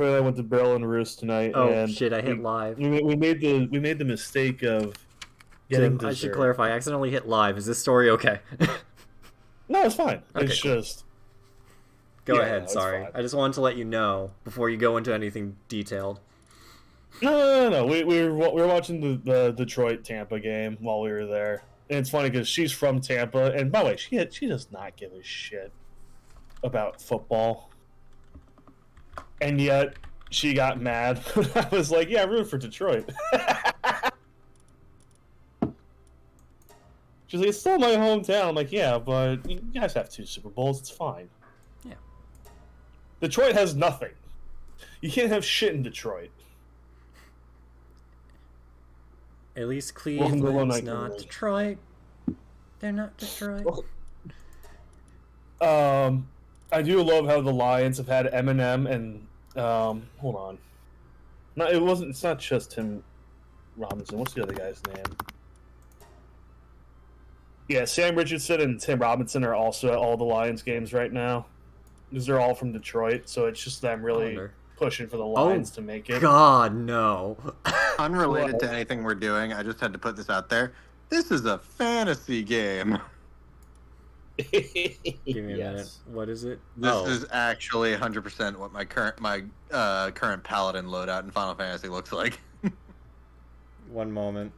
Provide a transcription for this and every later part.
girlfriend and I went to Barrel and Roost tonight, Oh and shit! I hit live. we made the mistake of getting Tim, I should dessert. clarify. I accidentally hit live. Is this story okay? No, it's fine. Okay, It's cool. just Go yeah, ahead. no, it's Sorry, fine. I just wanted to let you know before you go into anything detailed. No. We were watching the Detroit Tampa game while we were there, and it's funny because she's from Tampa, and by the way, she does not give a shit about football, and yet she got mad when I was like, "Yeah, I'm rooting for Detroit." She's like, "It's still my hometown." I'm like, "Yeah, but you guys have 2 Super Bowls. It's fine." Yeah. Detroit has nothing. You can't have shit in Detroit. At least Welcome to One Cleveland's Night not Privilege. Detroit. They're not Detroit. I do love how the Lions have had Eminem and hold on. No, it wasn't. It's not just Tim Robinson. What's the other guy's name? Yeah, Sam Richardson and Tim Robinson are also at all the Lions games right now because they're all from Detroit. So it's just them really Wonder. pushing for the Lions to make it. God, no. Unrelated What? to anything we're doing, I just had to put this out there. This is a fantasy game. Give me a minute. What is it? This is actually 100% what my current paladin loadout in Final Fantasy looks like. One moment.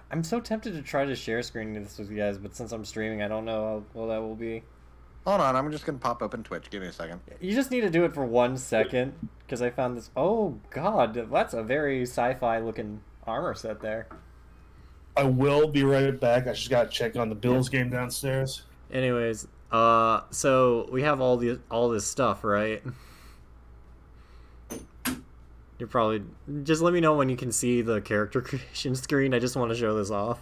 I'm so tempted to try to share screen this with you guys, but since I'm streaming, I don't know how well that will be. Hold on, I'm just gonna pop open Twitch. Give me a second. You just need to do it for 1 second, because I found this. Oh god, that's a very sci-fi looking armor set there. I will be right back. I just gotta check on the Bills game downstairs. Anyways, so we have all this stuff, right? You're probably just let me know when you can see the character creation screen. I just want to show this off.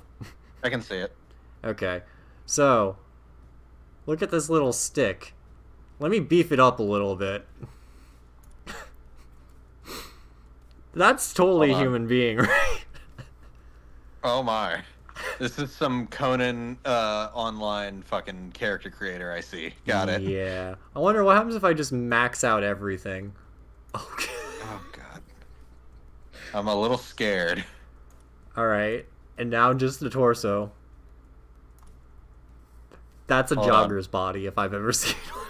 I can see it. Okay, so look at this little stick. Let me beef it up a little bit. That's totally a human being, right? Oh my. This is some Conan online fucking character creator, I see. Got it. Yeah. I wonder what happens if I just max out everything. Okay. Oh god. I'm a little scared. Alright. And now just the torso. That's a Hold on. jogger's body if I've ever seen one.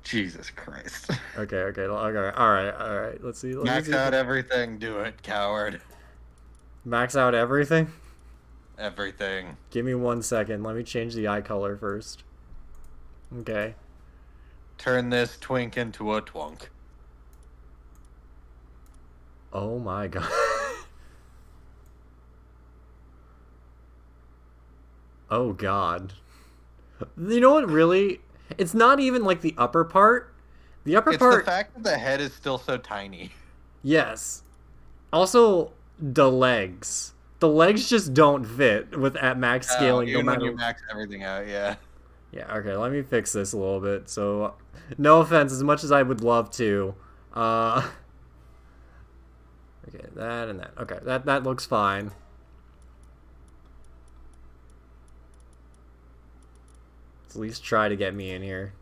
Jesus Christ. Okay. Alright. Let's see. Max out everything. Do it, coward. Max out everything? Everything. Give me 1 second. Let me change the eye color first. Okay. Turn this twink into a twunk. Oh my god. Oh god. You know what really? It's not even like the upper part. The upper It's part. the fact that the head is still so tiny. Yes. Also, the legs. The legs just don't fit with at max scaling. Even no when matter. you max everything out, yeah. Yeah. Okay. Let me fix this a little bit. So, no offense, as much as I would love to. Okay, that and that. Okay, that looks fine. Let's at least try to get me in here.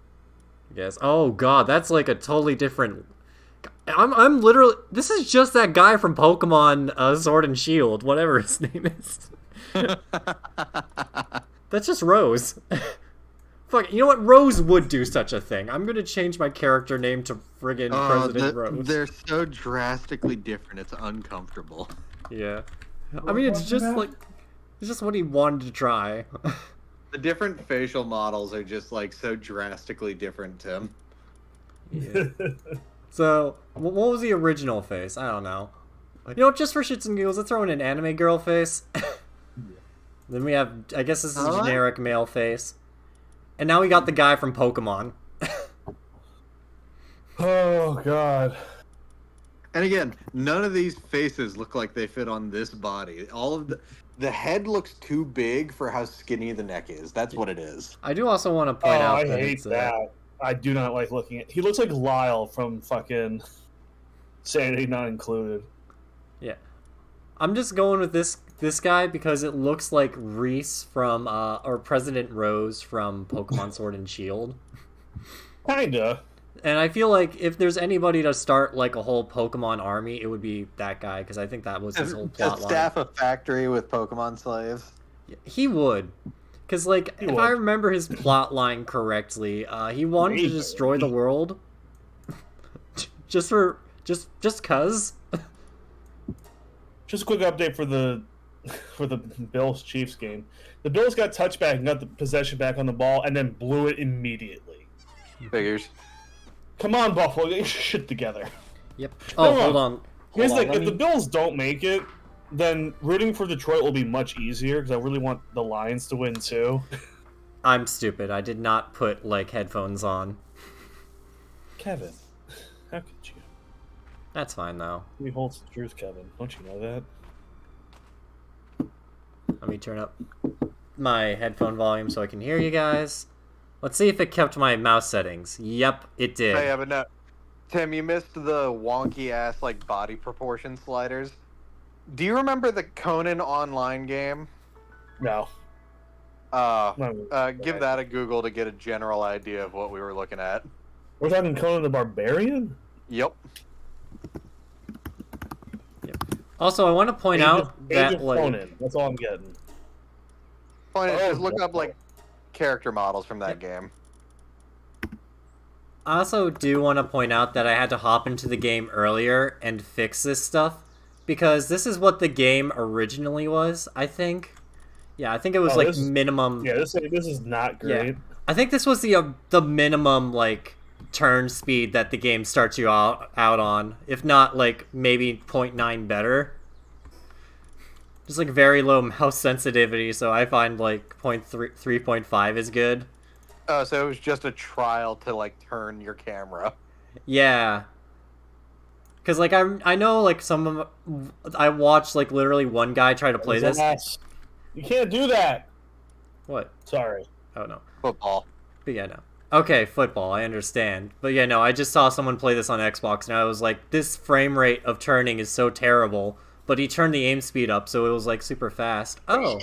I guess. Oh god, that's like a totally different. I'm literally. This is just that guy from Pokemon Sword and Shield, whatever his name is. That's just Rose. Fuck, you know what? Rose would do such a thing. I'm gonna change my character name to friggin' President Rose. They're so drastically different, it's uncomfortable. Yeah. I mean, it's just like... It's just what he wanted to try. The different facial models are just like so drastically different, Tim. Yeah. So, what was the original face? I don't know. You know what, just for shits and giggles, let's throw in an anime girl face. Then we have... I guess this is a generic male face. And now we got the guy from Pokemon. Oh god. And again, none of these faces look like they fit on this body. All of the head looks too big for how skinny the neck is. That's what it is. I do also want to point out I that hate it's... that. I do not like looking at. He looks like Lyle from fucking Sanity Not Included. Yeah. I'm just going with this guy because it looks like Reese from or President Rose from Pokemon Sword and Shield. Kinda. And I feel like if there's anybody to start like a whole Pokemon army, it would be that guy because I think that was his whole plot Just line. staff a factory with Pokemon slaves. He would, because like He if would. I remember his plot line correctly, he wanted to Maybe. destroy the world, just cause. Just a quick update for the Bills Chiefs game. The Bills got touchback and got the possession back on the ball, and then blew it immediately. Figures. Come on, Buffalo, get your shit together. Yep. Oh, No, hold on. Here's the Hold on, thing: if the Bills don't make it, then rooting for Detroit will be much easier because I really want the Lions to win too. I'm stupid. I did not put like headphones on. Kevin, how could you? That's fine though. We hold the truth, Kevin. Don't you know that? Let me turn up my headphone volume so I can hear you guys. Let's see if it kept my mouse settings. Yep, it did. Oh, yeah, but no. Tim, you missed the wonky ass like body proportion sliders. Do you remember the Conan online game? No. Give that a Google to get a general idea of what we were looking at. We're talking Conan the Barbarian? Yep. Also, I want to point out Age that of like Conan. That's all I'm getting. Point is, Oh, just look up like character models from that game. I also do want to point out that I had to hop into the game earlier and fix this stuff because this is what the game originally was, I think. Yeah, I think it was like minimum. Yeah, this is not great. Yeah. I think this was the minimum like turn speed that the game starts you out on, if not like maybe 0.9 better. Just like very low mouse sensitivity, so I find like 3.5 is good. Oh, so it was just a trial to like turn your camera. Yeah. Cause like I know like I watched like literally one guy try to play this. You can't do that. What? Sorry. Oh no. Football. But yeah, no. Okay, football, I understand. But yeah, no, I just saw someone play this on Xbox and I was like, this frame rate of turning is so terrible. But he turned the aim speed up, so it was like super fast. Oh.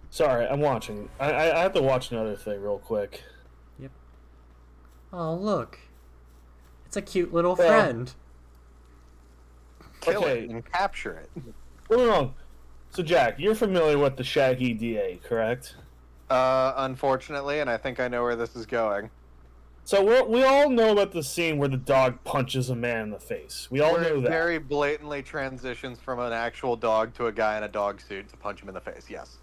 Sorry, I'm watching. I have to watch another thing real quick. Yep. Oh, look. It's a cute little friend. Kill it and capture it. Wrong. So, Jack, you're familiar with the Shaggy DA, correct? Unfortunately, and I think I know where this is going. So we all know about the scene where the dog punches a man in the face. We all Where know it that. very blatantly transitions from an actual dog to a guy in a dog suit to punch him in the face. Yes.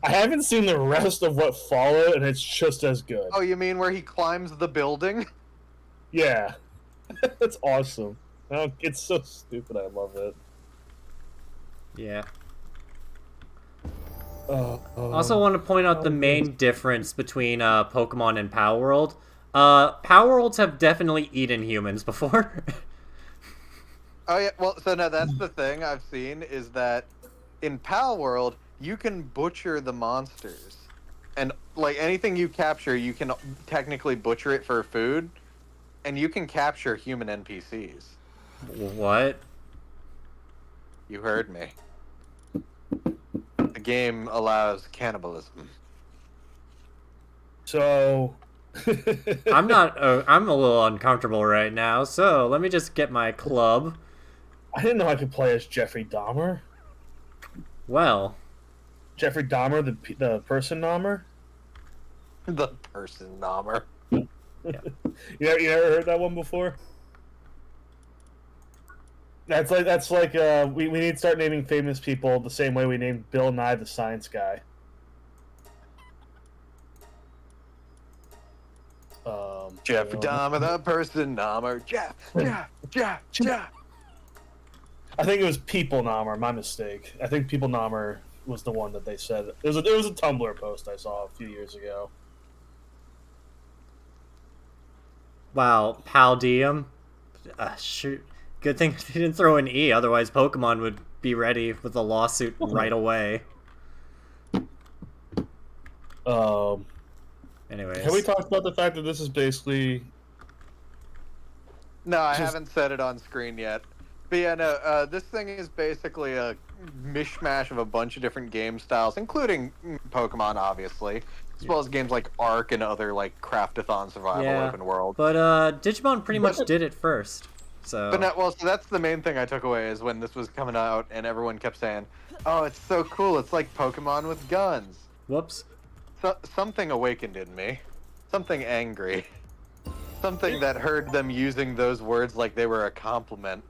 I haven't seen the rest of what followed, and it's just as good. Oh, you mean where he climbs the building? Yeah. That's awesome. Oh, it's so stupid. I love it. Yeah. Also want to point out the main difference between Pokemon and Palworld. Palworlds have definitely eaten humans before. Oh yeah, well, so no, that's the thing I've seen is that in Palworld you can butcher the monsters, and like anything you capture, you can technically butcher it for food, and you can capture human NPCs. What? You heard me. The game allows cannibalism. So... I'm a little uncomfortable right now, so let me just get my club. I didn't know I could play as Jeffrey Dahmer. Well... Jeffrey Dahmer, the person Dahmer? The person Dahmer. Yeah. You ever heard that one before? That's like we need to start naming famous people the same way we named Bill Nye the Science Guy. Jeffrey Dahmer, the person Dahmer. Jeff. I think it was People Dahmer. My mistake. I think People Dahmer was the one that they said. It was a Tumblr post I saw a few years ago. Wow, Paldium. Shoot. Good thing they didn't throw an E, otherwise Pokemon would be ready with a lawsuit right away. Anyways. Have we talked about the fact that this is basically... No, I haven't said it on screen yet. But yeah, no, this thing is basically a mishmash of a bunch of different game styles, including Pokemon, obviously, as well as games like ARK and other like craftathon survival Yeah, open world. but Digimon pretty much did it first. But So not, well, so that's the main thing I took away is when this was coming out and everyone kept saying, "Oh, it's so cool! It's like Pokemon with guns." whoops. So, something awakened in me, something angry, something that heard them using those words like they were a compliment,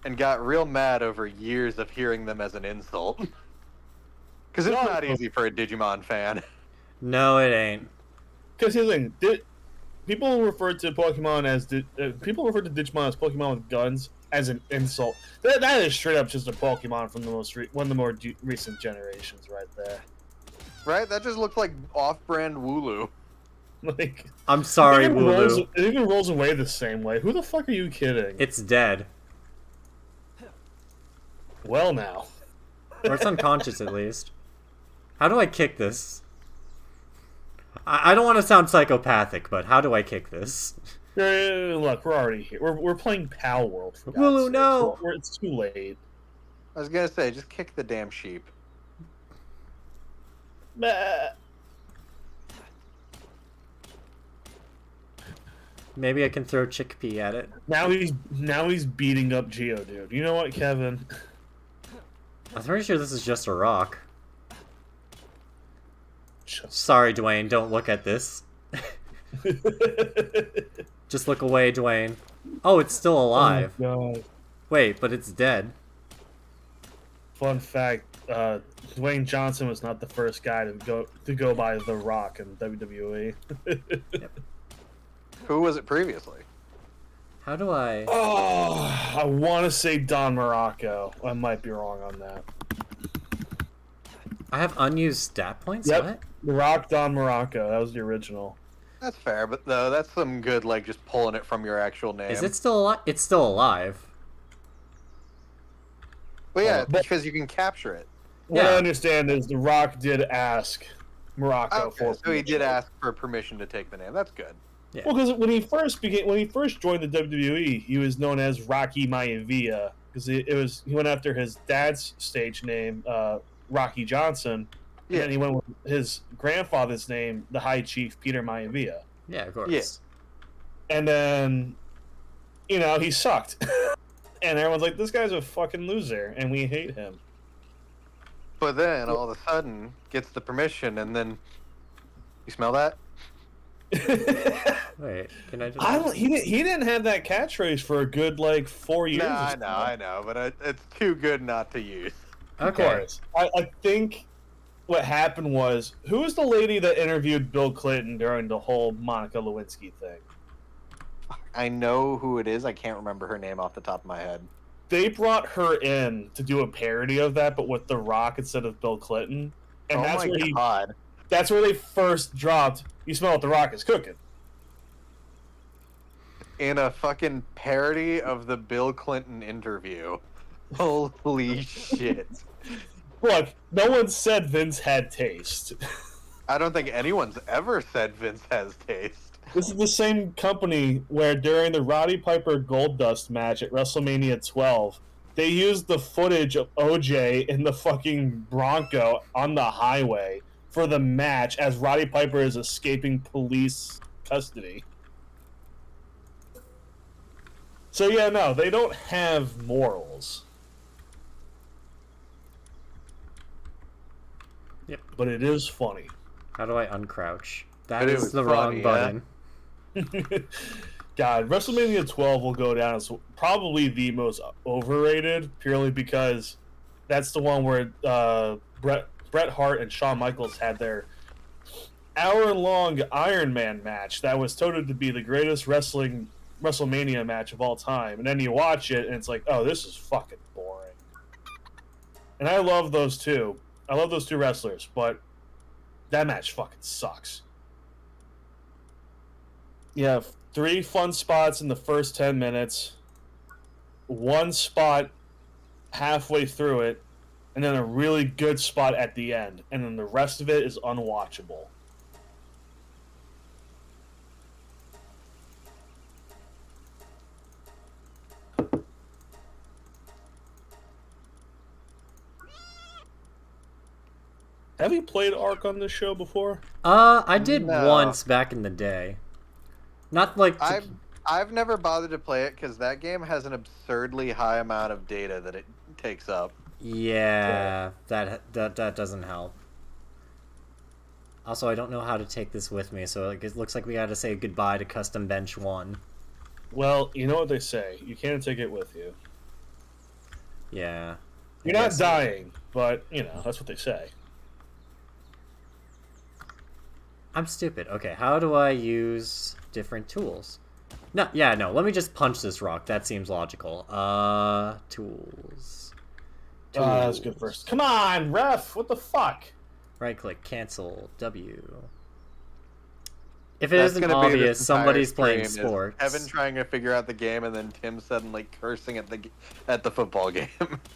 and got real mad over years of hearing them as an insult. Because it's not easy for a Digimon fan. No, it ain't. Because here's the thing: people refer to Pokemon as people refer to Digimon as Pokemon with guns as an insult. That is straight up just a Pokemon from the one of the more recent generations, right there. Right? That just looks like off-brand Wooloo. Like, I'm sorry, Wooloo. It even rolls away the same way. Who the fuck are you kidding? It's dead. Well, now. Or it's unconscious, at least. How do I kick this? I don't want to sound psychopathic, but how do I kick this? Look, we're already here. We're playing Palworld. For God's Wooloo, sake. no! It's too late. I was gonna say, just kick the damn sheep. Bah. Maybe I can throw chickpea at it. Now he's beating up Geodude. You know what, Kevin? I'm pretty sure this is just a rock. Just... Sorry, Dwayne, don't look at this. Just look away, Dwayne. Oh, it's still alive. Oh, God. Wait, but it's dead. Fun fact: Dwayne Johnson was not the first guy to go by The Rock in WWE. Yep. Who was it previously? How do I... Oh, I want to say Don Morocco. I might be wrong on that. I have unused stat points? Yep. What? The Rock, Don Morocco. That was the original. That's fair, but though that's some good, like, just pulling it from your actual name. Is it still alive? It's still alive. Well, yeah, but- because you can capture it. What Yeah. I understand is The Rock did ask Morocco Okay, for so he did permission. ask for permission to take the name. That's good. Yeah. Well, because when he first joined the WWE, he was known as Rocky Maivia because he went after his dad's stage name, Rocky Johnson, Yeah. and then he went with his grandfather's name, the High Chief Peter Maivia, Yeah, of course. Yeah. and then he sucked, and everyone's like, "This guy's a fucking loser," and we hate him. But then all of a sudden gets the permission, and then you smell that? Wait, can I just... He didn't have that catchphrase for a good 4 years. No, or so. I know, but it's too good not to use. Of Okay. course. I think what happened was, who was the lady that interviewed Bill Clinton during the whole Monica Lewinsky thing? I know who it is. I can't remember her name off the top of my head. They brought her in to do a parody of that, but with The Rock instead of Bill Clinton. And Oh that's my where god. that's where they first dropped, "You smell what The Rock is cooking." In a fucking parody of the Bill Clinton interview. Holy shit. Look, no one said Vince had taste. I don't think anyone's ever said Vince has taste. This is the same company where during the Roddy Piper Goldust match at WrestleMania 12, they used the footage of OJ in the fucking Bronco on the highway for the match as Roddy Piper is escaping police custody. So yeah, no, they don't have morals. Yep. But it is funny. How do I uncrouch? That But it is was the funny, wrong button. God, WrestleMania 12 will go down as probably the most overrated, purely because that's the one where Bret Hart and Shawn Michaels had their hour-long Iron Man match that was touted to be the greatest WrestleMania match of all time. And then you watch it, and it's like, oh, this is fucking boring. And I love those two. I love those two wrestlers, but that match fucking sucks. You have 3 fun spots in the first 10 minutes, 1 spot halfway through it, and then a really good spot at the end. And then the rest of it is unwatchable. Have you played ARK on this show before? I did No. once back in the day. Not like I've never bothered to play it because that game has an absurdly high amount of data that it takes up. yeah, that doesn't help. Also, I don't know how to take this with me, so it looks like we gotta say goodbye to Custom Bench 1. Well, you know what they say. You can't take it with you. Yeah. You're not dying, but, you know, that's what they say. I'm stupid. Okay, how do I use different tools? No, yeah, no, let me just punch this rock. That seems logical. Tools. That's good first. Come on, ref! What the fuck? Right-click, cancel, W. If it That's isn't gonna be obvious, this entire somebody's playing stream is sports. Evan trying to figure out the game, and then Tim suddenly cursing at the football game.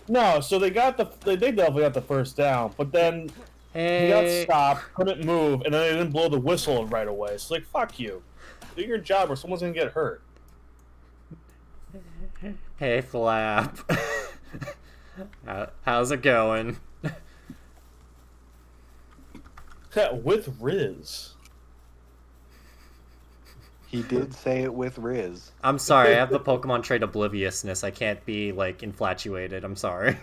No, so they definitely got the first down, but then he got Hey, stopped, couldn't move, and then they didn't blow the whistle right away. It's like, fuck you. Do your job or someone's gonna get hurt. hey, Flap. How's it going? With Riz. He did say it with Riz. I'm sorry, I have the Pokemon trait Obliviousness. I can't be, like, infatuated. I'm sorry.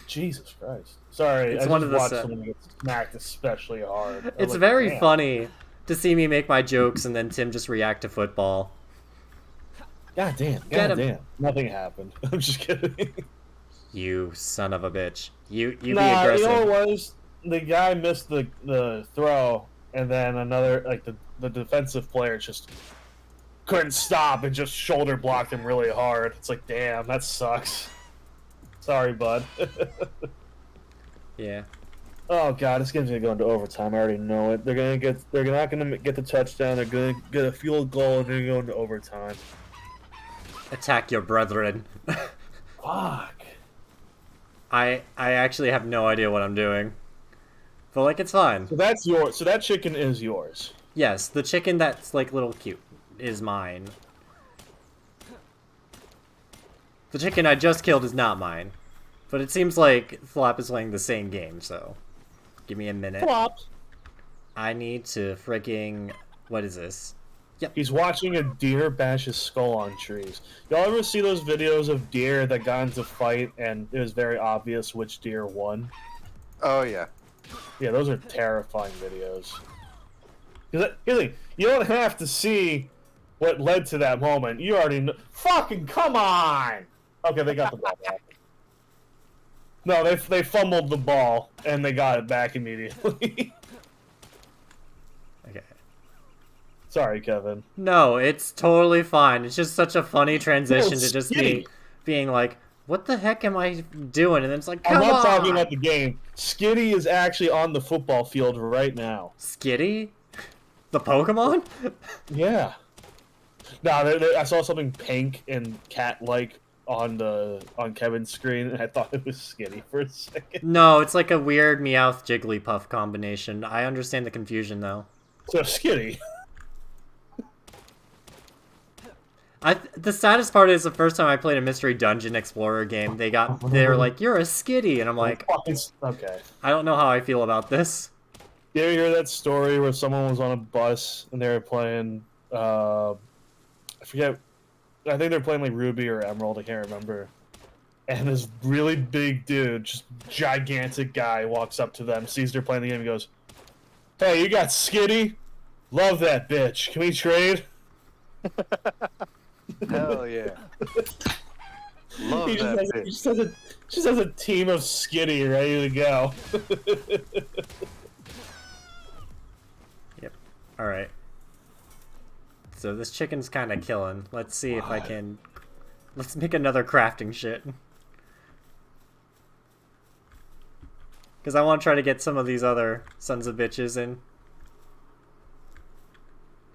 Jesus Christ. Sorry, It's I one just of the watched set- someone get smacked especially hard. It's like, very damn. funny to see me make my jokes and then Tim just react to football. God damn, Get god him. damn. Nothing happened. I'm just kidding. You son of a bitch. You be Nah, aggressive. you know what it was? The guy missed the throw, and then another, like, the defensive player just couldn't stop and just shoulder blocked him really hard. It's like, damn, that sucks. Sorry, bud. Yeah. Oh god, this game's gonna go into overtime. I already know it. They're not gonna get the touchdown. They're gonna get a field goal, and they're gonna go into overtime. Attack your brethren. Fuck. I actually have no idea what I'm doing. But, like, it's fine. So that's yours. So that chicken is yours. Yes, the chicken that's, like, little cute is mine. The chicken I just killed is not mine. But it seems like Flop is playing the same game, so... Give me a minute. Flop. I need to freaking... What is this? He's watching a deer bash his skull on trees. Y'all ever see those videos of deer that got into a fight and it was very obvious which deer won? Oh yeah. Yeah, those are terrifying videos. Here's the thing, you don't have to see what led to that moment. You already know. Fucking come on! Okay, they got the ball back. No, they fumbled the ball and they got it back immediately. Okay. Sorry, Kevin. No, it's totally fine. It's just such a funny transition No, to just Skitty. being like, what the heck am I doing? And then it's like, I'm come not on! talking about the game. Skitty is actually on the football field right now. Skitty? The Pokemon? Yeah. No, I saw something pink and cat-like on Kevin's screen, and I thought it was Skitty for a second. No, it's like a weird Meowth Jigglypuff combination. I understand the confusion, though. So Skitty. The saddest part is the first time I played a Mystery Dungeon Explorer game, they were like, you're a Skitty, and I'm like, Okay. I don't know how I feel about this. You ever hear that story where someone was on a bus and they were playing, I forget, I think they're playing like Ruby or Emerald, I can't remember. And this really big dude, just gigantic guy, walks up to them, sees they're playing the game, and goes, "Hey, you got Skitty? Love that bitch. Can we trade?" Hell yeah. Love He that bitch. just has a team of Skitty ready to go. Yep. Alright. So this chicken's kind of killing. Let's see if I can... Let's make another crafting shit. Because I want to try to get some of these other sons of bitches in.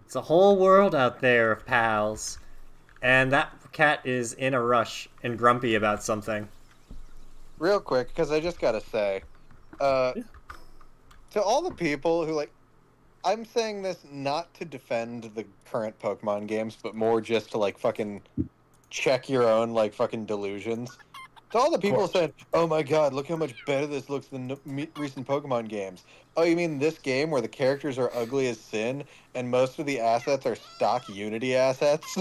It's a whole world out there of pals. And that cat is in a rush and grumpy about something. Real quick, because I just gotta say, to all the people who like, I'm saying this not to defend the current Pokemon games, but more just to like fucking check your own like fucking delusions. To all the people saying, "Oh my God, look how much better this looks than recent Pokemon games." Oh, you mean this game where the characters are ugly as sin and most of the assets are stock Unity assets,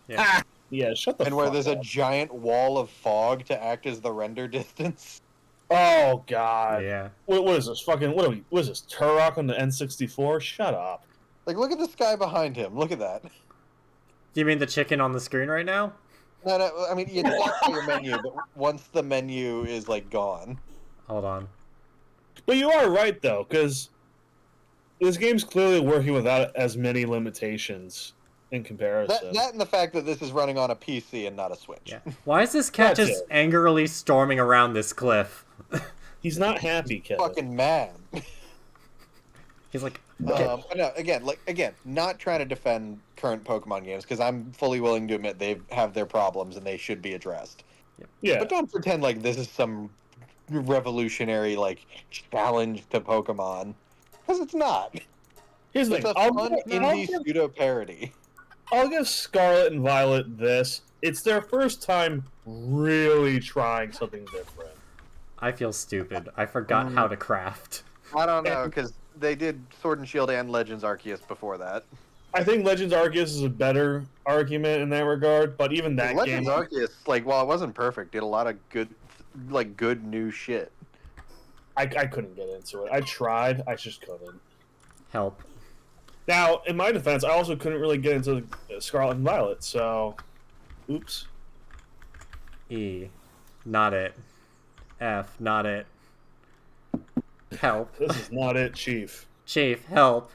Yeah. Ah, yeah, shut the and fuck where there's a up. giant wall of fog to act as the render distance? Oh god. Yeah. What is this? Fucking what are we? What is this? Turok on the N64? Shut up. Like, look at the sky behind him. Look at that. Do you mean the chicken on the screen right now? No, I mean, you talk about your menu, but once the menu is like gone, Hold on. But you are right though, because this game's clearly working without as many limitations in comparison. that and the fact that this is running on a PC and not a Switch. Yeah. Why is this cat That's just it. angrily storming around this cliff? He's not happy, Kevin. Fucking mad. He's like, No, again, not trying to defend current Pokemon games because I'm fully willing to admit they have their problems and they should be addressed. Yeah. But don't pretend like this is some revolutionary like challenge to Pokemon, because it's not. Here's the It's thing. a fun indie pseudo parody. I'll give Scarlet and Violet this. It's their first time really trying something different. I feel stupid. I forgot how to craft. I don't know because they did Sword and Shield and Legends Arceus before that. I think Legends Arceus is a better argument in that regard, but even that Legends game, Arceus, like, while it wasn't perfect, did a lot of good new shit. I couldn't get into it. I tried, I just couldn't. Help. Now, in my defense, I also couldn't really get into Scarlet and Violet, so oops. E. Not it. F. Not it. Help. This is not it, Chief. Chief, help.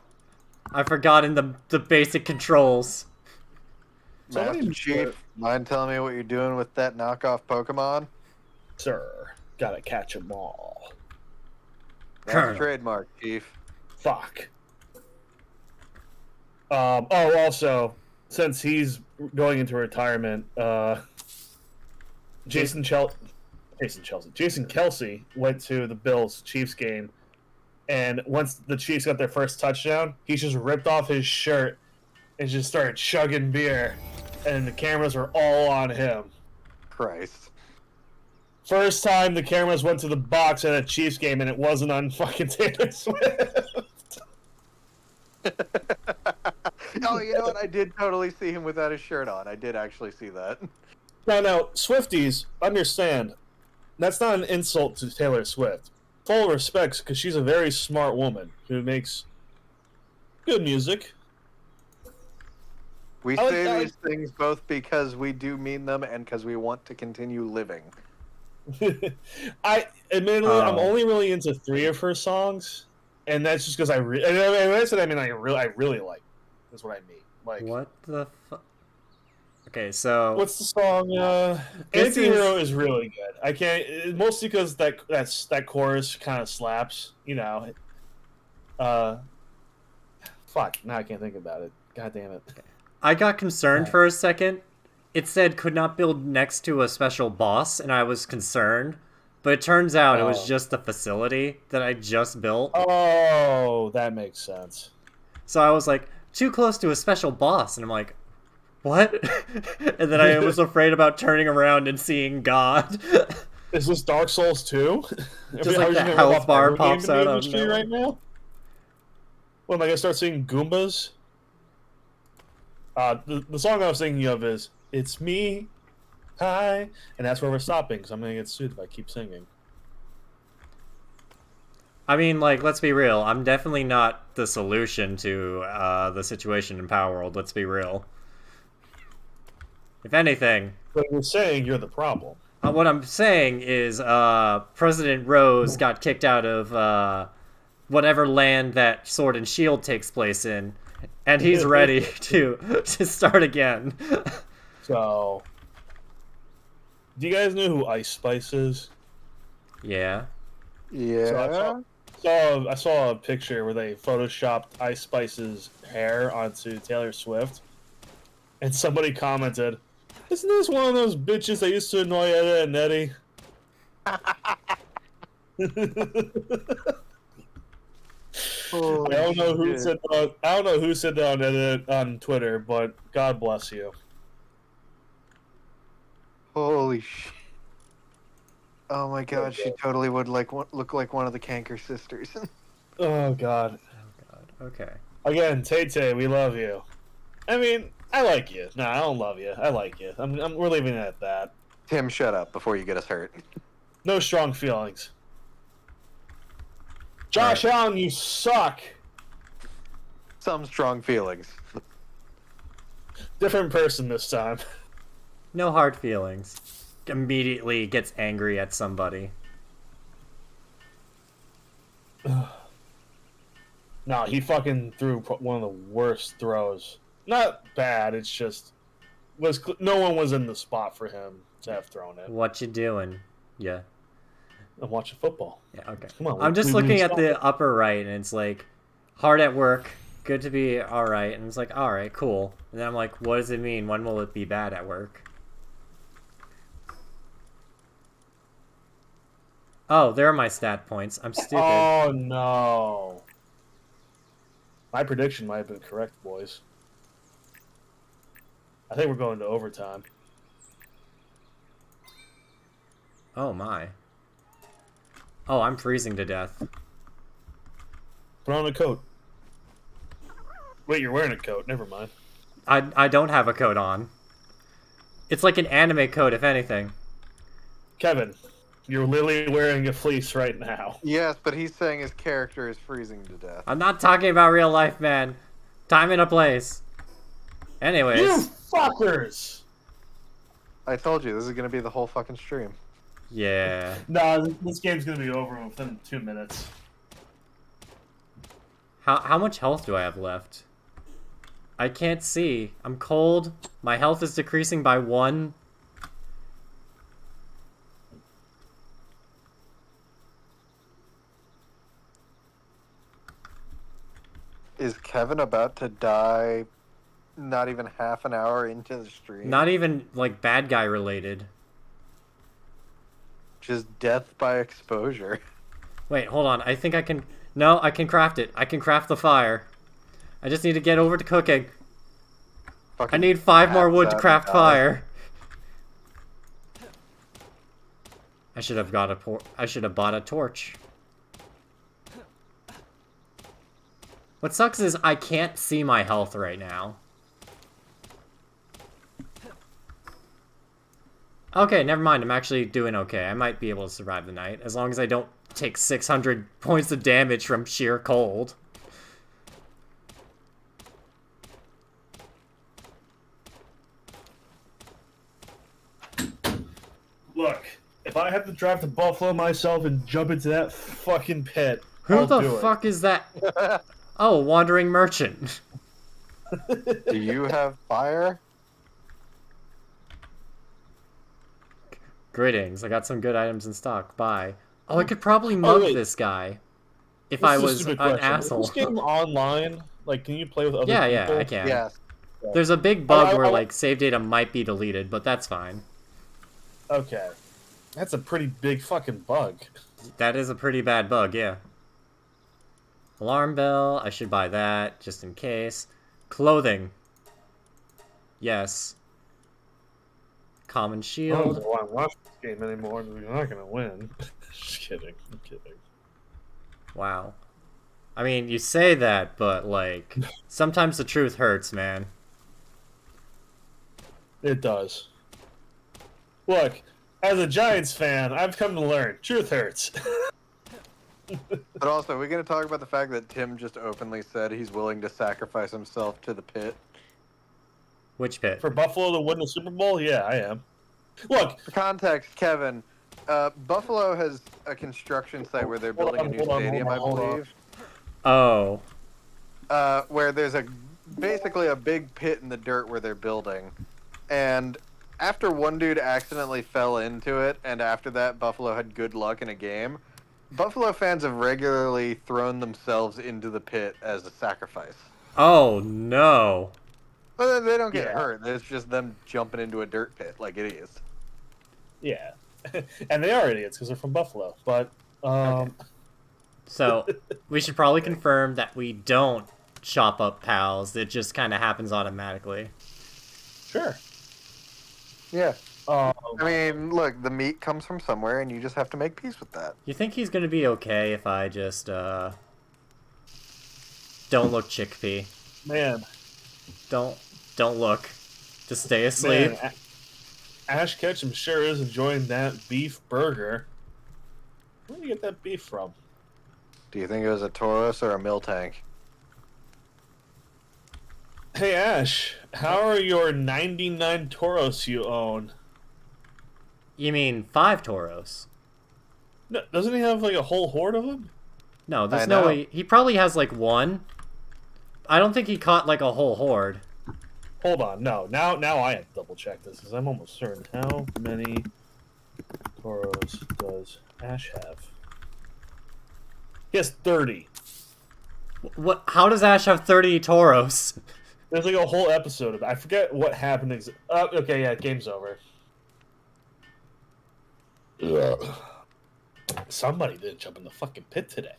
I've forgotten the basic controls. Somebody Master Chief, mind telling me what you're doing with that knockoff Pokemon? Sir, gotta catch 'em all. That's Colonel. a trademark, Chief. Fuck. Also, since he's going into retirement, Jason Kelsey went to the Bills Chiefs game, and once the Chiefs got their first touchdown, he just ripped off his shirt and just started chugging beer, and the cameras were all on him. Christ. First time the cameras went to the box at a Chiefs game, and it wasn't on fucking Taylor Swift. Oh, you know what? I did totally see him without his shirt on. I did actually see that. Now, Swifties, understand, that's not an insult to Taylor Swift. Full respects, because she's a very smart woman who makes good music. We I say like- these things both because we do mean them and because we want to continue living. Admittedly, I'm only really into 3 of her songs, and that's just because I really like. That's what I mean. Like, What the fuck? Okay, so what's the song? This Anti-Hero is really good. I can't, mostly because that chorus kind of slaps. You know. Fuck. Now I can't think about it. God damn it. I got concerned for a second. It said could not build next to a special boss, and I was concerned. But it turns out it was just the facility that I just built. Oh, that makes sense. So I was like, too close to a special boss, and I'm like, what? And then I was afraid about turning around and seeing God. Is this Dark Souls 2? Just like the health bar pops out of nowhere right now. What, am I gonna start seeing Goombas? The song I was thinking of is "It's Me, Hi," and that's where we're stopping because I'm gonna get sued if I keep singing. I mean, like, let's be real. I'm definitely not the solution to the situation in Palworld. Let's be real. If anything, But you're saying you're the problem. what I'm saying is President Rose got kicked out of whatever land that Sword and Shield takes place in, and he's ready to start again. So, do you guys know who Ice Spice is? Yeah. Yeah. So I saw a picture where they photoshopped Ice Spice's hair onto Taylor Swift, and somebody commented, "Isn't this one of those bitches that used to annoy Etta and Eddie?" I don't know who said that. I don't know who said that on Twitter, but God bless you. Holy shit. Oh my god, she totally would look like one of the Canker sisters. Oh God. Oh god. Okay. Again, Tay Tay, we love you. I mean, I like you. No, I don't love you. I like you. We're leaving it at that. Tim, shut up before you get us hurt. No strong feelings. Josh Right. Allen, you suck. Some strong feelings. Different person this time. No hard feelings. Immediately gets angry at somebody. No, he fucking threw one of the worst throws. Not bad. It's just no one was in the spot for him to have thrown it. What you doing? Yeah. I'm watching football. Yeah, okay. Come on. I'm just we looking at stop the it. upper right, and it's like, hard at work, good to be alright, and it's like, alright, cool. And then I'm like, what does it mean? When will it be bad at work? Oh, there are my stat points. I'm stupid. Oh no. My prediction might have been correct, boys. I think we're going to overtime. Oh my. Oh, I'm freezing to death. Put on a coat. Wait, you're wearing a coat. Never mind. I don't have a coat on. It's like an anime coat, if anything. Kevin, you're literally wearing a fleece right now. Yes, but he's saying his character is freezing to death. I'm not talking about real life, man. Time and a place. Anyways. You fuckers! I told you, this is going to be the whole fucking stream. Yeah. No, this game's gonna be over within 2 minutes. How much health do I have left? I can't see. I'm cold. My health is decreasing by 1. Is Kevin about to die not even half an hour into the stream? Not even, like, bad guy related. Just death by exposure. Wait, hold on. I think I can... No, I can craft it. I can craft the fire. I just need to get over to cooking. I need 5 more wood to craft fire. I should have got I should have bought a torch. What sucks is I can't see my health right now. Okay, never mind. I'm actually doing okay. I might be able to survive the night, as long as I don't take 600 points of damage from sheer cold. Look, if I have to drive to Buffalo myself and jump into that fucking pit, Who I'll the do fuck is that? Oh, wandering merchant. Do you have fire? Greetings. I got some good items in stock. Bye. Oh, I could probably mug wait. this guy. If This I is a was stupid an question. asshole. Is this game online? Like, can you play with other Yeah, people? yeah, I can. Yes. There's a big bug I- where, like, save data might be deleted, but that's fine. Okay. That's a pretty big fucking bug. That is a pretty bad bug, yeah. Alarm bell. I should buy that, just in case. Clothing. Yes. Common I don't shield. know why I'm watching this game anymore. We're not gonna win. Just kidding. I'm kidding. Wow. I mean, you say that, but, like, sometimes the truth hurts, man. It does. Look, as a Giants fan, I've come to learn truth hurts. But also, we're going to talk about the fact that Tim just openly said he's willing to sacrifice himself to the pit. Which pit? For Buffalo to win the Super Bowl, yeah, I am. Look, For context, Kevin, Buffalo has a construction site where they're building a new stadium, I believe. Oh. Where there's basically a big pit in the dirt where they're building. And after one dude accidentally fell into it, and after that Buffalo had good luck in a game, Buffalo fans have regularly thrown themselves into the pit as a sacrifice. Oh, no. But they don't get Yeah. hurt. It's just them jumping into a dirt pit like idiots. yeah. And they are idiots because they're from Buffalo. But, Okay. So, we should probably confirm that we don't chop up pals. It just kind of happens automatically. sure. Yeah. Um, I mean, look, the meat comes from somewhere, and you just have to make peace with that. You think he's gonna be okay if I just don't look chickpea? man, Don't don't look. Just stay man, asleep. Ash Ketchum sure is enjoying that beef burger. Where do you get that beef from? Do you think it was a Taurus or a mill tank? Hey Ash, how are your 99 Tauros you own? You mean 5 Toros? No, doesn't he have like a whole horde of them? No, there's I no know. way. He probably has like 1. I don't think he caught like a whole horde. Hold on, no. Now I have to double check this because I'm almost certain. How many Tauros does Ash have? He has 30. What? How does Ash have 30 Toros? There's like a whole episode of it. I forget what happened. Okay, yeah, game's over. Ugh. Somebody didn't jump in the fucking pit today.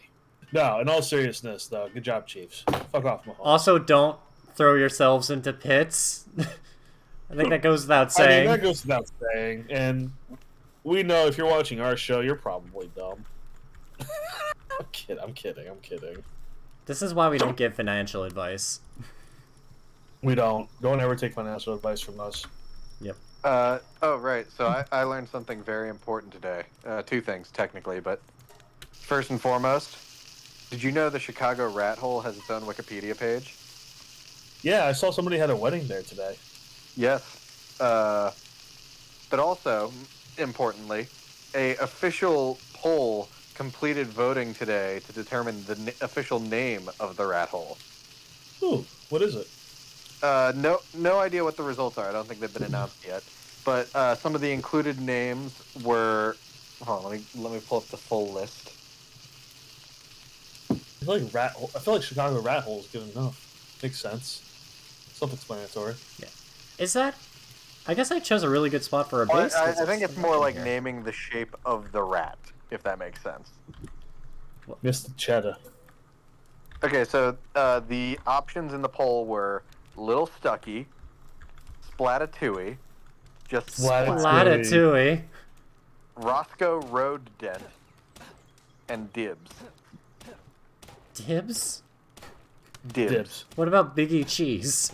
No, in all seriousness, though, good job, Chiefs. Fuck off, Mahomes. Also, don't throw yourselves into pits. I think that goes without I mean, saying. that goes without saying, and we know if you're watching our show, you're probably dumb. I'm kidding. This is why we don't give financial advice. We don't. Don't ever take financial advice from us. Yep. Oh, right. So I learned something very important today. 2 things, technically, but first and foremost, did you know the Chicago Rat Hole has its own Wikipedia page? Yeah, I saw somebody had a wedding there today. Yes. But also, importantly, a official poll completed voting today to determine the official name of the rat hole. Ooh, what is it? No idea what the results are. I don't think they've been announced yet. But some of the included names were. Hold on, let me pull up the full list. I feel like Chicago Rat Hole is good enough. Makes sense. Self-explanatory. Yeah. Is that? I guess I chose a really good spot for a Well, base. I think it's more like here. naming the shape of the rat, if that makes sense. Mr. Cheddar. Okay, so the options in the poll were Little Stucky, Splatitouille, just Splatitouille. Roscoe Road Dent, and Dibs. Dibs? Dibs. What about Biggie Cheese?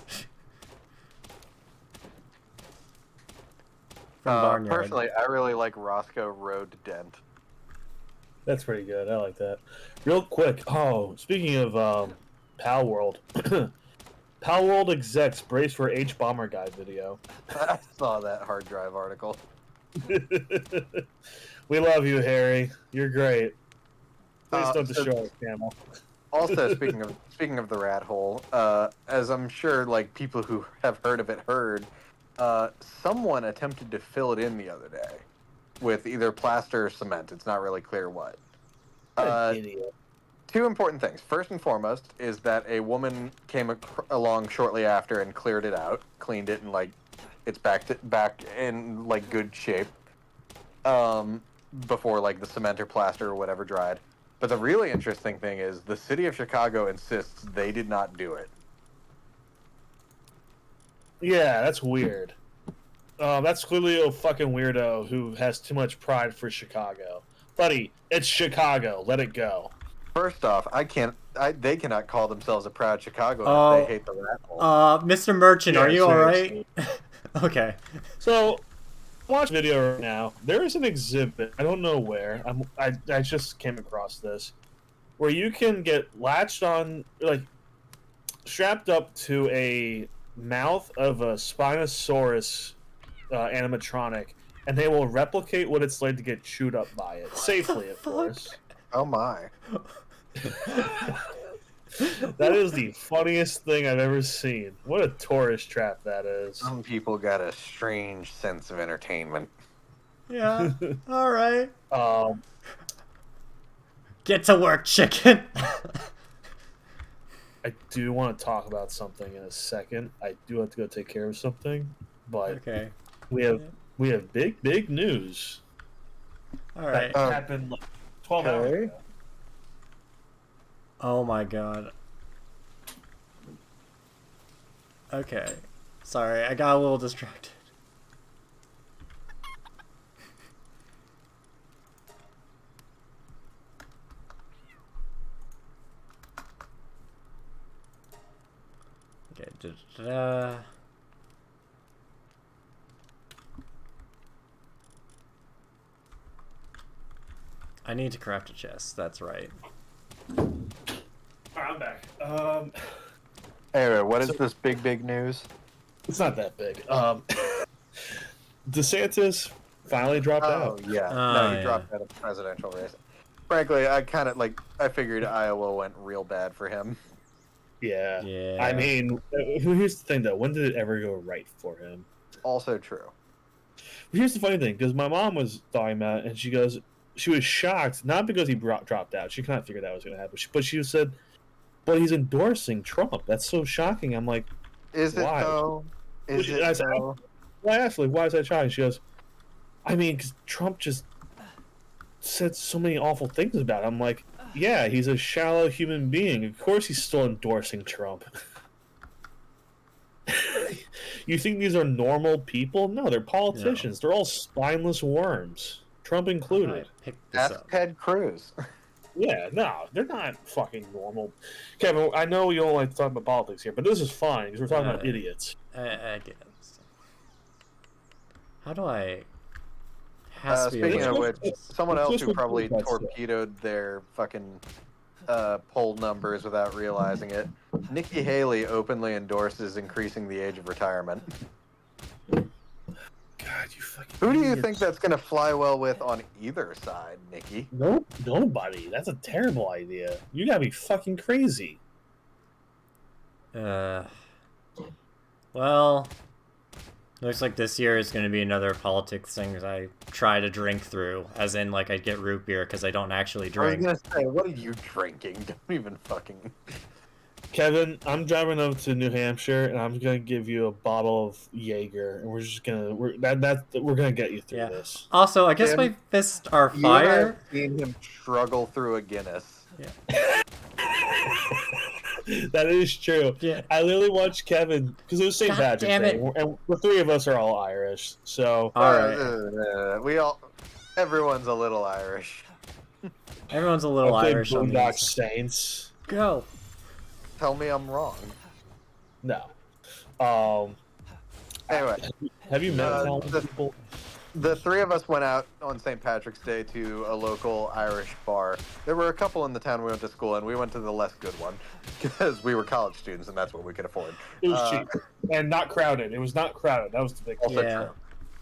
From Barnyard. Personally, I really like Roscoe Road Dent. That's pretty good. I like that. Real quick. Oh, speaking of Palworld. Palworld execs brace for H Bomber Guy video. I saw that hard drive article. We love you, Harry. You're great. Please don't So- destroy our channel. Also, speaking of the rat hole, as I'm sure like people who have heard of it heard, someone attempted to fill it in the other day with either plaster or cement. It's not really clear what. What an idiot. 2 important things. First and foremost is that a woman came along shortly after and cleared it out, cleaned it, and like it's back in like good shape. Before like the cement or plaster or whatever dried. But the really interesting thing is the city of Chicago insists they did not do it. Yeah, that's weird. That's clearly a fucking weirdo who has too much pride for Chicago. Buddy, it's Chicago. Let it go. First off, they cannot call themselves a proud Chicagoan if they hate the rat hole. Mr. Merchant, Yeah, are you seriously. alright? Okay. So, watch video right now. There is an exhibit. I don't know where. I just came across this, where you can get latched on, like, strapped up to a mouth of a Spinosaurus animatronic, and they will replicate what it's like to get chewed up by it safely, of course. Oh my. That is the funniest thing I've ever seen. What a tourist trap that is. Some people got a strange sense of entertainment. Yeah. Alright. Um, Get to work, chicken. I do want to talk about something in a second. I do have to go take care of something, but Okay. we have big news Alright. that happened like 12 hours ago. Oh my god. Okay. Sorry, I got a little distracted. Okay. Da-da-da. I need to craft a chest. That's right. Alright, I'm back. Anyway, what is this big news? It's not that big. DeSantis finally dropped out. Yeah. Oh, No, he yeah. dropped out of the presidential race. Frankly, I kind of I figured Iowa went real bad for him. Yeah. Yeah. I mean, here's the thing though. When did it ever go right for him? Also true. Here's the funny thing, because my mom was talking about it, and she goes, she was shocked, not because he dropped out. She couldn't figure that was going to happen. But she said, but he's endorsing Trump. That's so shocking. I'm like, Is it why? though? Is it I said, though? well, I asked, like, why is that shocking? She goes, I mean, because Trump just said so many awful things about it. I'm like, yeah, he's a shallow human being. Of course he's still endorsing Trump. You think these are normal people? No, they're politicians. They're all spineless worms. Trump included. Pick this Ask up. Ted Cruz. Yeah, no, they're not fucking normal. Kevin, I know you don't like to talk about politics here, but this is fine because we're talking about idiots. I get it. How do I... Has to be Speaking a of way- which, someone else just who probably repeat that stuff. torpedoed their fucking poll numbers without realizing it. Nikki Haley openly endorses increasing the age of retirement. God, you fucking. Who do you idiots. think that's going to fly well with on either side, Nikki? No, nobody. That's a terrible idea. You gotta be fucking crazy. Well, looks like this year is going to be another politics thing that I try to drink through, as in, like, I get root beer because I don't actually I was drink. going to say, what are you drinking? Don't even fucking... Kevin, I'm driving up to New Hampshire, and I'm gonna give you a bottle of Jaeger, and we're just gonna we're gonna get you through Yeah. this. Also, I guess Tim, my fists are You and I fire. have seen him struggle through a Guinness. That is true. Yeah. I literally watched Kevin because it was St. God Patrick's damn Day, it. and the three of us are all Irish. So All right. Everyone's a little Irish. Everyone's a little I played Irish on Boondock these. Saints. Go. Tell me I'm wrong. No. Anyway, Have you met all the- people? the three of us went out on St. Patrick's Day to a local Irish bar. There were a couple in the town we went to school in. We went to the less good one because we were college students and that's what we could afford. It was cheap and not crowded. It was not crowded. That was the big. Also Yeah. true.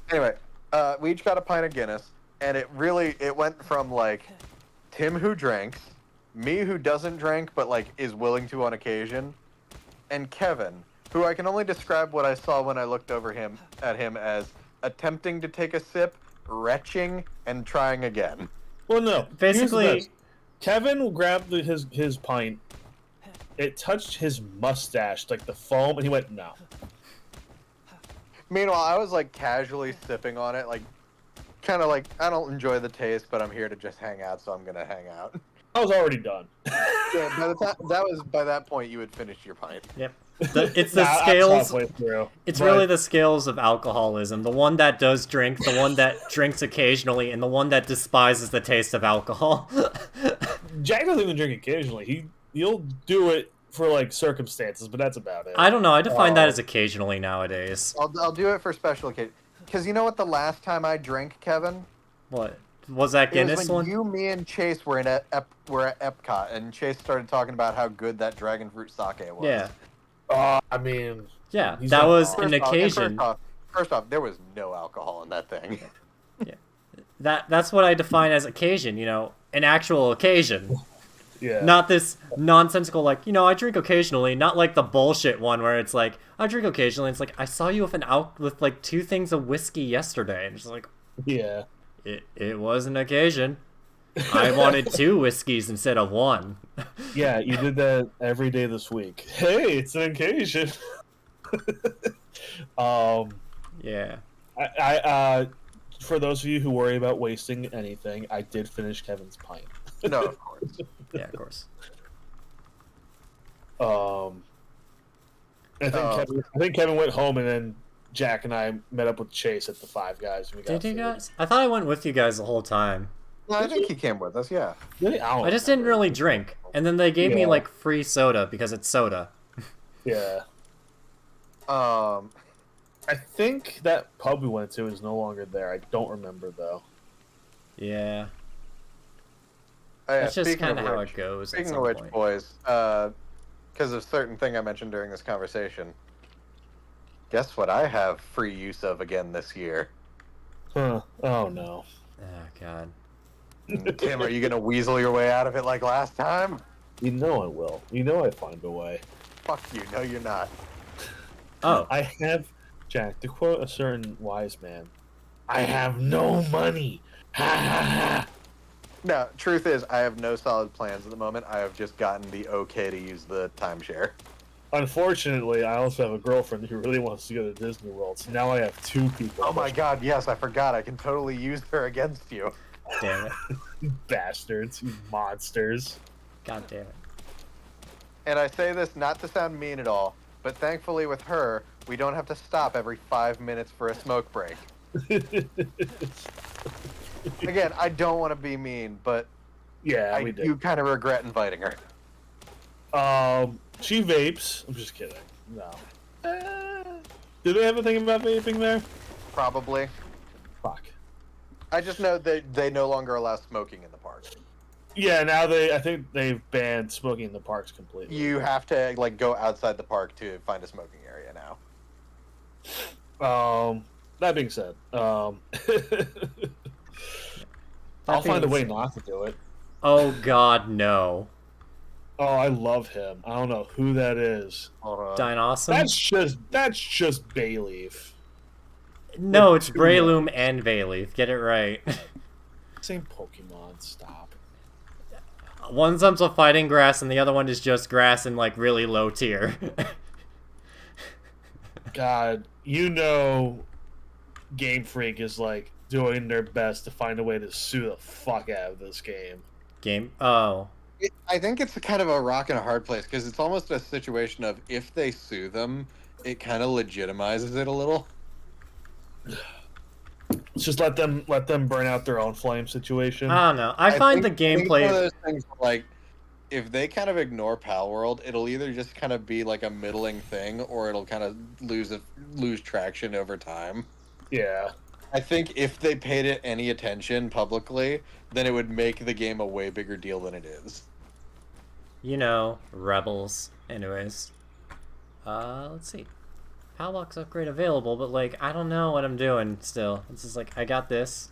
Anyway, we each got a pint of Guinness, and it went from like Tim who drinks, me who doesn't drink but like is willing to on occasion, and Kevin, who I can only describe what I saw when I looked over at him as attempting to take a sip, retching, and trying again. Well, no. Basically- Here's the best. Kevin grabbed his pint. It touched his mustache, like the foam, and he went, "No." Meanwhile, I was like casually sipping on it, like kind of like I don't enjoy the taste, but I'm here to just hang out, so I'm gonna hang out. I was already done. Yeah, by that point you had finished your pint. Yep. It's the Nah, I'm scales. halfway through. It's But really the scales of alcoholism. The one that does drink, the one that drinks occasionally, and the one that despises the taste of alcohol. Jack doesn't even drink occasionally. He'll do it for like circumstances, but that's about it. I don't know. I define that as occasionally nowadays. I'll do it for special occasion. Because you know what? The last time I drank, Kevin, What was that it Guinness was when one? you, me, and Chase were at Epcot, and Chase started talking about how good that dragon fruit sake was. Yeah, I mean, yeah. He's That not was wrong. an occasion. First off, there was no alcohol in that thing. That's what I define as occasion. You know, an actual occasion. yeah. Not this nonsensical, like, I drink occasionally, not like the bullshit one where it's like, I drink occasionally. It's like, I saw you with like 2 things of whiskey yesterday. And it's like, Yeah. it was an occasion. I wanted 2 whiskeys instead of 1. Yeah, you did that every day this week. Hey, it's an occasion. Yeah. I for those of you who worry about wasting anything, I did finish Kevin's pint. No, of course. Yeah, of course. I think Kevin went home, and then Jack and I met up with Chase at the Five Guys. And we got Did you food. guys? I thought I went with you guys the whole time. No, I think he came with us, yeah. Really? I just didn't really drink. And then they gave me Yeah. like free soda because it's soda. Yeah. Um, I think that pub we went to is no longer there. I don't remember though. Yeah. oh yeah, That's just speaking kind of of how which, it goes at speaking some of which, point. boys, because of certain thing I mentioned during this conversation, guess what I have free use of again this year? Huh. Oh no. Oh, God. Tim, are you gonna weasel your way out of it like last time? You know I will. You know I find a way. Fuck you. No, you're not. Oh. I have, Jack, to quote a certain wise man, I have no money. Ha ha ha. No, truth is, I have no solid plans at the moment. I have just gotten the okay to use the timeshare. Unfortunately, I also have a girlfriend who really wants to go to Disney World, so now I have two people. Oh my god, yes, I forgot. I can totally use her against you. Damn it. Bastards, you monsters. God damn it. And I say this not to sound mean at all, but thankfully with her, we don't have to stop every 5 minutes for a smoke break. Again, I don't want to be mean, but Yeah, I we did. do kind of regret inviting her. She vapes. I'm just kidding. No. Do they have a thing about vaping there? Probably. Fuck. I just know that they no longer allow smoking in the park. Yeah, now I think they've banned smoking in the parks completely. You have to like go outside the park to find a smoking area now. That being said, I'll find a way not to do it. Oh, God, no. Oh, I love him. I don't know who that is. Hold on. Dine Awesome? That's just Bayleaf. No, it's Two Breloom and Bayleaf. Get it right. Same Pokemon. Stop. One's a fighting grass, and the other one is just grass in, like, really low tier. God, you know, Game Freak is like doing their best to find a way to sue the fuck out of this game. Oh. I think it's kind of a rock and a hard place because it's almost a situation of if they sue them, it kind of legitimizes it a little. Let's just let them burn out their own flame situation. I don't know. I find the think it's one of gameplay... those things like if they kind of ignore Palworld, it'll either just kind of be like a middling thing, or it'll kind of lose traction over time. Yeah. I think if they paid it any attention publicly, then it would make the game a way bigger deal than it is. You know, rebels. Anyways. Let's see. Palbox upgrade available, but, like, I don't know what I'm doing still. It's just like, I got this.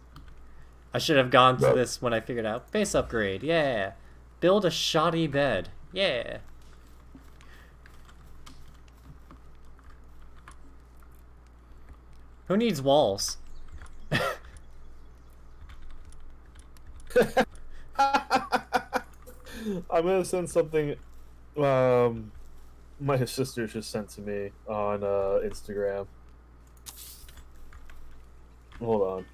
I should have gone to this when I figured out. Base upgrade, yeah. Build a shoddy bed, yeah. Who needs walls? I'm gonna send something my sister just sent to me on Instagram. Hold on.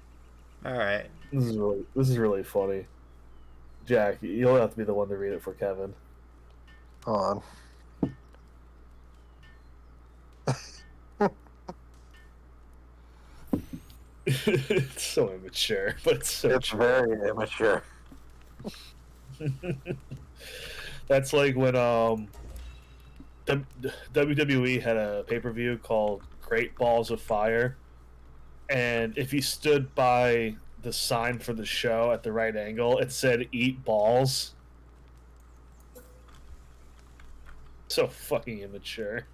Alright. This is really funny. Jack, you'll have to be the one to read it for Kevin. Hold on. It's so immature, but it's so It's very immature. That's like when WWE had a pay-per-view called Great Balls of Fire, and if you stood by the sign for the show at the right angle, it said "Eat balls." So fucking immature.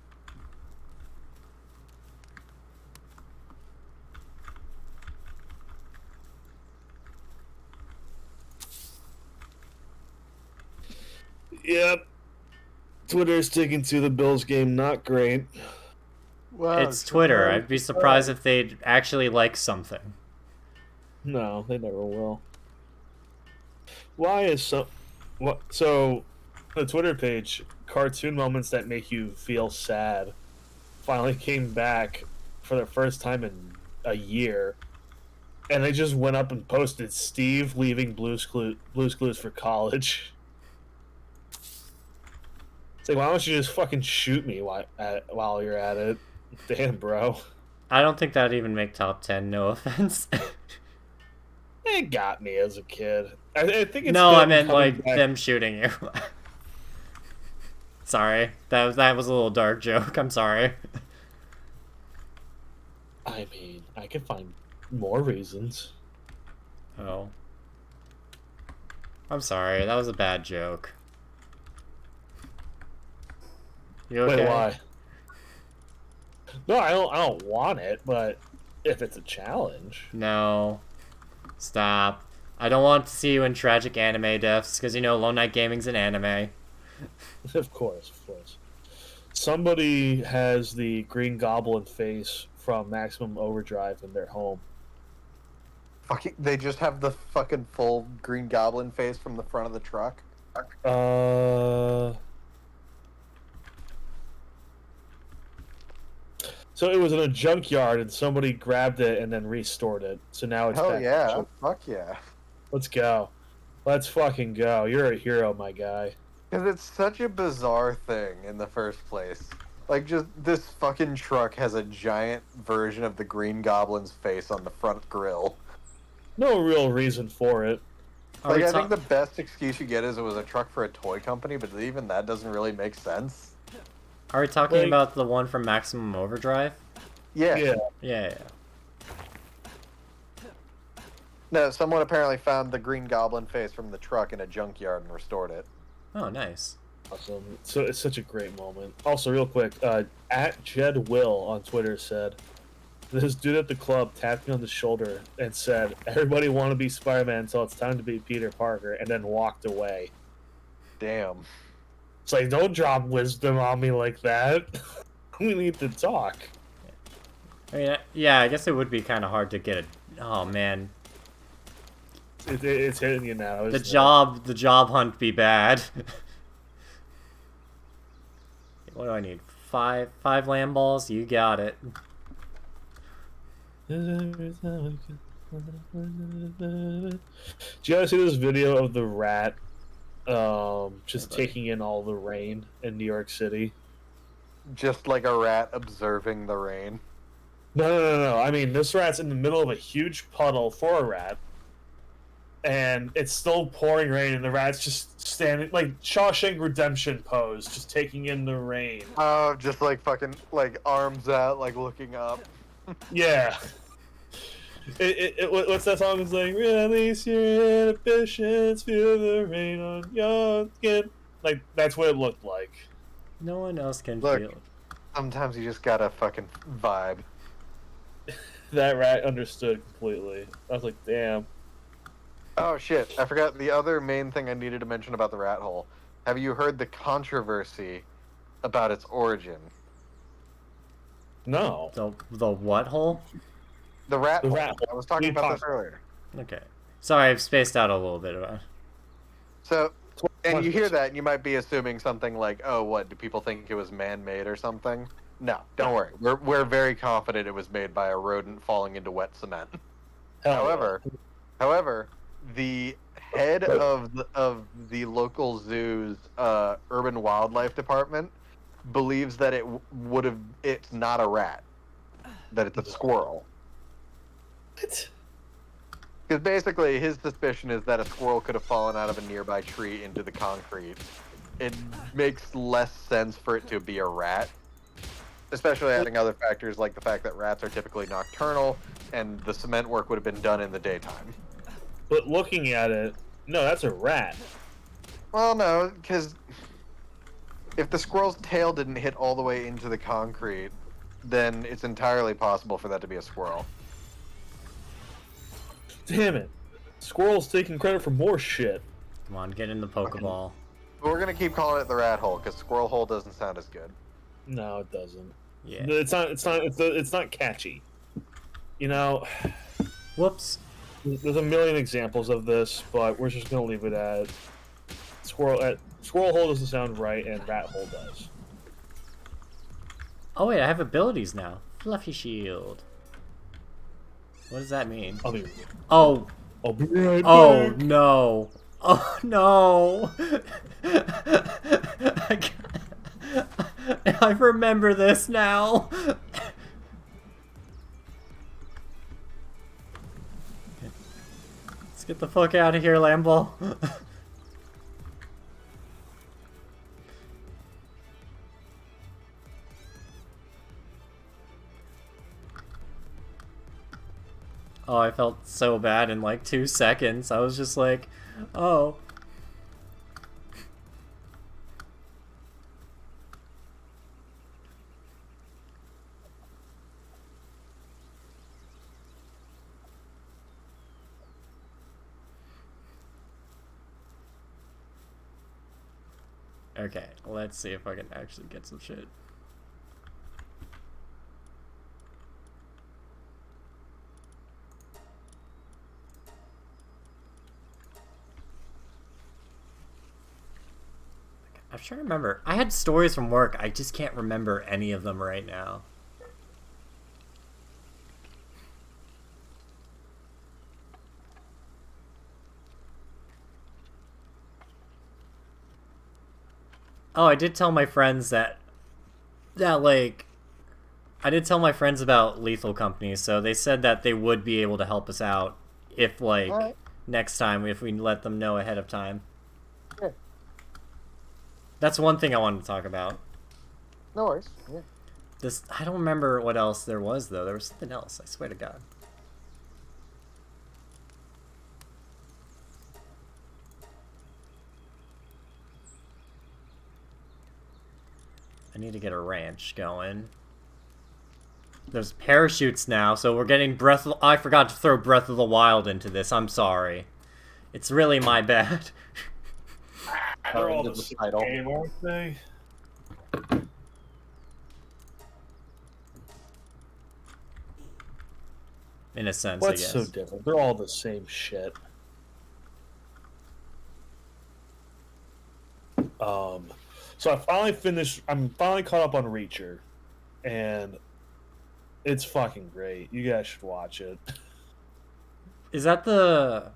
Yep. Twitter's sticking to the Bills game, not great. Wow, It's Twitter. I'd be surprised if they'd actually like something. No, they never will. Why is what? So, the Twitter page, cartoon moments that make you feel sad, finally came back for the first time in a year, and they just went up and posted Steve leaving Blue's Clues for college. It's like, why don't you just fucking shoot me while you're at it? Damn, bro. I don't think that'd even make top 10, no offense. It got me as a kid. I think it's no, I them meant, coming like, back. them shooting you. Sorry. That was a little dark joke. I'm sorry. I mean, I can find more reasons. Oh. I'm sorry, that was a bad joke. You okay? Wait, why? No, I don't want it, but if it's a challenge. No. Stop. I don't want to see you in tragic anime deaths, because you know Lone Knight Gaming's an anime. Of course, of course. Somebody has the Green Goblin face from Maximum Overdrive in their home. Fucking, they just have the fucking full Green Goblin face from the front of the truck. So it was in a junkyard, and somebody grabbed it and then restored it. So now it's Hell back. yeah! Fuck yeah! Let's go. Let's fucking go. You're a hero, my guy. Because it's such a bizarre thing in the first place. Like, just this fucking truck has a giant version of the Green Goblin's face on the front grille. No real reason for it. Like, I think the best excuse you get is it was a truck for a toy company, but even that doesn't really make sense. Are we talking Like- about the one from Maximum Overdrive? Yeah. Yeah. No, someone apparently found the Green Goblin face from the truck in a junkyard and restored it. Oh, nice. Awesome. So it's such a great moment. Also, real quick, at Jed Will on Twitter said, this dude at the club tapped me on the shoulder and said, everybody want to be Spider-Man until it's time to be Peter Parker, and then walked away. Damn. It's like, don't drop wisdom on me like that. We need to talk. I mean, yeah, I guess it would be kind of hard to get it. Oh man, It's hitting you now. the job hunt be bad. What do I need? Five lamb balls. You got it. Do you guys see this video of the rat just taking in all the rain in New York City? Just like a rat observing the rain. No. I mean, this rat's in the middle of a huge puddle for a rat, and it's still pouring rain, and the rat's just standing, like Shawshank Redemption pose, just taking in the rain. Oh, just like fucking, like, arms out, like, looking up. Yeah. What's that song? It's like, release your inhibitions, feel the rain on your skin. Like, that's what it looked like. No one else can Look. feel it. Sometimes you just gotta fucking vibe. That rat understood completely. I was like, damn. Oh shit, I forgot the other main thing I needed to mention about the rat hole. Have you heard the controversy about its origin? No. The what hole? The rat The hole. rat hole. I was talking We about this talked- earlier. Okay. Sorry, I've spaced out a little bit about it. So, and you hear that and you might be assuming something like, oh, what, do people think it was man-made or something? No, don't worry. We're very confident it was made by a rodent falling into wet cement. Hell However, the head of the local zoo's urban wildlife department believes that it's not a rat, that it's a squirrel. What? Because basically, his suspicion is that a squirrel could have fallen out of a nearby tree into the concrete. It makes less sense for it to be a rat, especially adding other factors like the fact that rats are typically nocturnal, and the cement work would have been done in the daytime. But looking at it, no, that's a rat. Well, no, because if the squirrel's tail didn't hit all the way into the concrete, then it's entirely possible for that to be a squirrel. Damn it. Squirrel's taking credit for more shit. Come on, get in the Pokeball. But we're gonna keep calling it the rat hole because squirrel hole doesn't sound as good. No, it doesn't. Yeah. It's not catchy. You know, Whoops. there's a million examples of this, but we're just gonna leave it at squirrel hole doesn't sound right, and rat hole does. Oh wait, I have abilities now. Fluffy Shield. What does that mean? I'll be Oh. I'll be right Oh back. no. Oh no. I remember this now. Let's get the fuck out of here, Lamball. Oh, I felt so bad in like 2 seconds. I was just like, oh. Okay, let's see if I can actually get some shit. I'm trying to remember. I had stories from work. I just can't remember any of them right now. Oh, I did tell my friends that like I did tell my friends about Lethal Company, so they said that they would be able to help us out if like Alright. next time if we let them know ahead of time. Yeah. That's one thing I wanted to talk about. No worries. Yeah. This I don't remember what else there was though. There was something else, I swear to God. I need to get a ranch going. There's parachutes now, so we're getting I forgot to throw Breath of the Wild into this. I'm sorry. It's really my bad. They're all Into the the same title. game, aren't they? In a sense, What's I guess. so different? They're all the same shit. So I'm finally caught up on Reacher, and it's fucking great. You guys should watch it. Is that the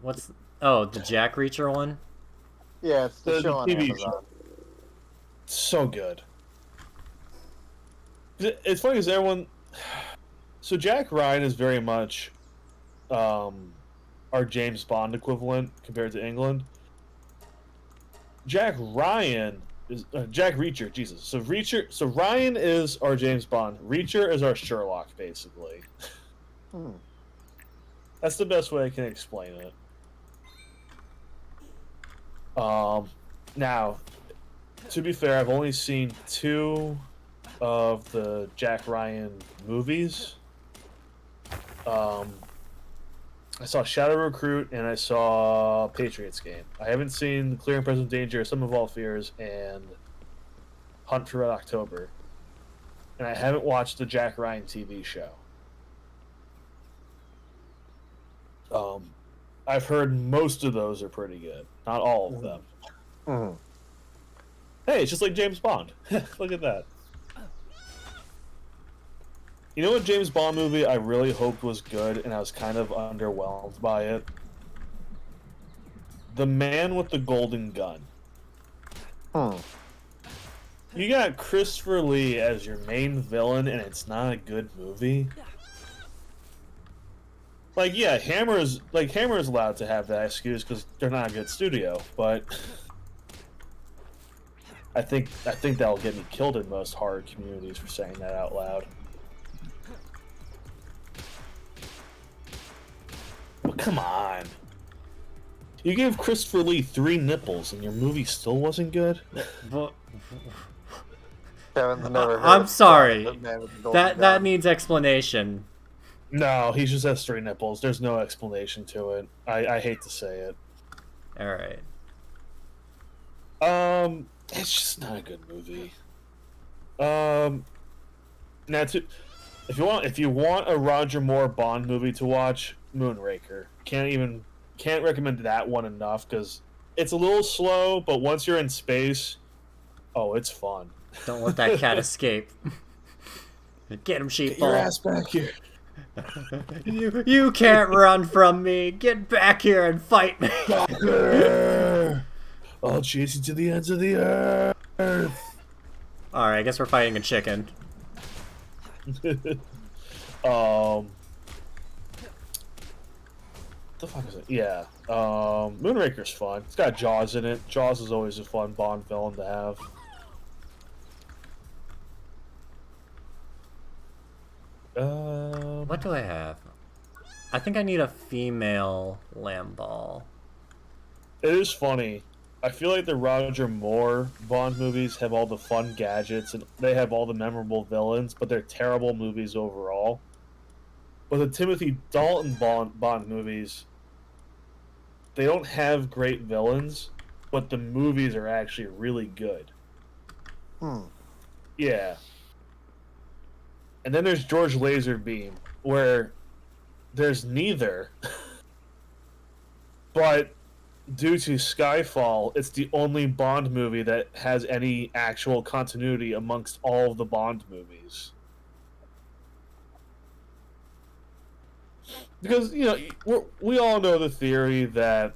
oh, the Jack Reacher one? Yeah, it's the The show on TV Amazon. show. So good. It's funny because everyone. So Jack Ryan is very much our James Bond equivalent compared to England. Jack Ryan is Jack Reacher. Jesus. So Ryan is our James Bond. Reacher is our Sherlock, basically. Hmm. That's the best way I can explain it. Now, to be fair, I've only seen 2 of the Jack Ryan movies. I saw Shadow Recruit and I saw Patriots Game. I haven't seen Clear and Present Danger, Some of All Fears, and Hunt for Red October. And I haven't watched the Jack Ryan TV show. I've heard most of those are pretty good. Not all of them. Mhm. Hey, it's just like James Bond. Look at that. You know what James Bond movie I really hoped was good and I was kind of underwhelmed by it? The Man with the Golden Gun. Hmm. You got Christopher Lee as your main villain and it's not a good movie? Like, yeah, Hammer is allowed to have that excuse because they're not a good studio, but I think that'll get me killed in most horror communities for saying that out loud. But come on. You gave Christopher Lee 3 nipples and your movie still wasn't good? But Kevin's never heard I'm of sorry. The Man with the Golden That Gun. needs explanation. No, he just has 3 nipples. There's no explanation to it. I hate to say it. All right. It's just not a good movie. Now if you want a Roger Moore Bond movie to watch, Moonraker. Can't recommend that one enough because it's a little slow, but once you're in space, oh, it's fun. Don't let that cat escape. Get him, Get your sheepball. ass back here. You can't run from me. Get back here and fight me. I'll chase you to the ends of the earth. Alright, I guess we're fighting a chicken. What the fuck is it? Yeah. Moonraker's fun. It's got Jaws in it. Jaws is always a fun Bond villain to have. What do I have? I think I need a female Lamball. It is funny. I feel like the Roger Moore Bond movies have all the fun gadgets and they have all the memorable villains, but they're terrible movies overall. But the Timothy Dalton Bond movies, they don't have great villains, but the movies are actually really good. Yeah. And then there's George Laserbeam, where there's neither. But due to Skyfall, it's the only Bond movie that has any actual continuity amongst all of the Bond movies. Because, you know, we all know the theory that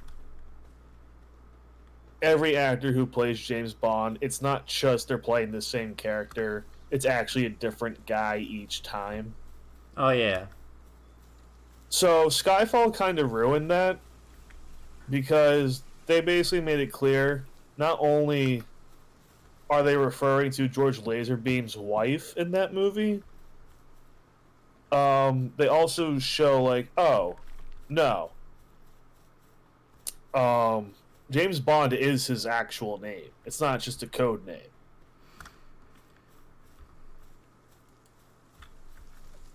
every actor who plays James Bond, it's not just they're playing the same character, it's actually a different guy each time. Oh, yeah. So Skyfall kind of ruined that because they basically made it clear not only are they referring to George Laserbeam's wife in that movie, they also show like, oh, no. James Bond is his actual name. It's not just a code name.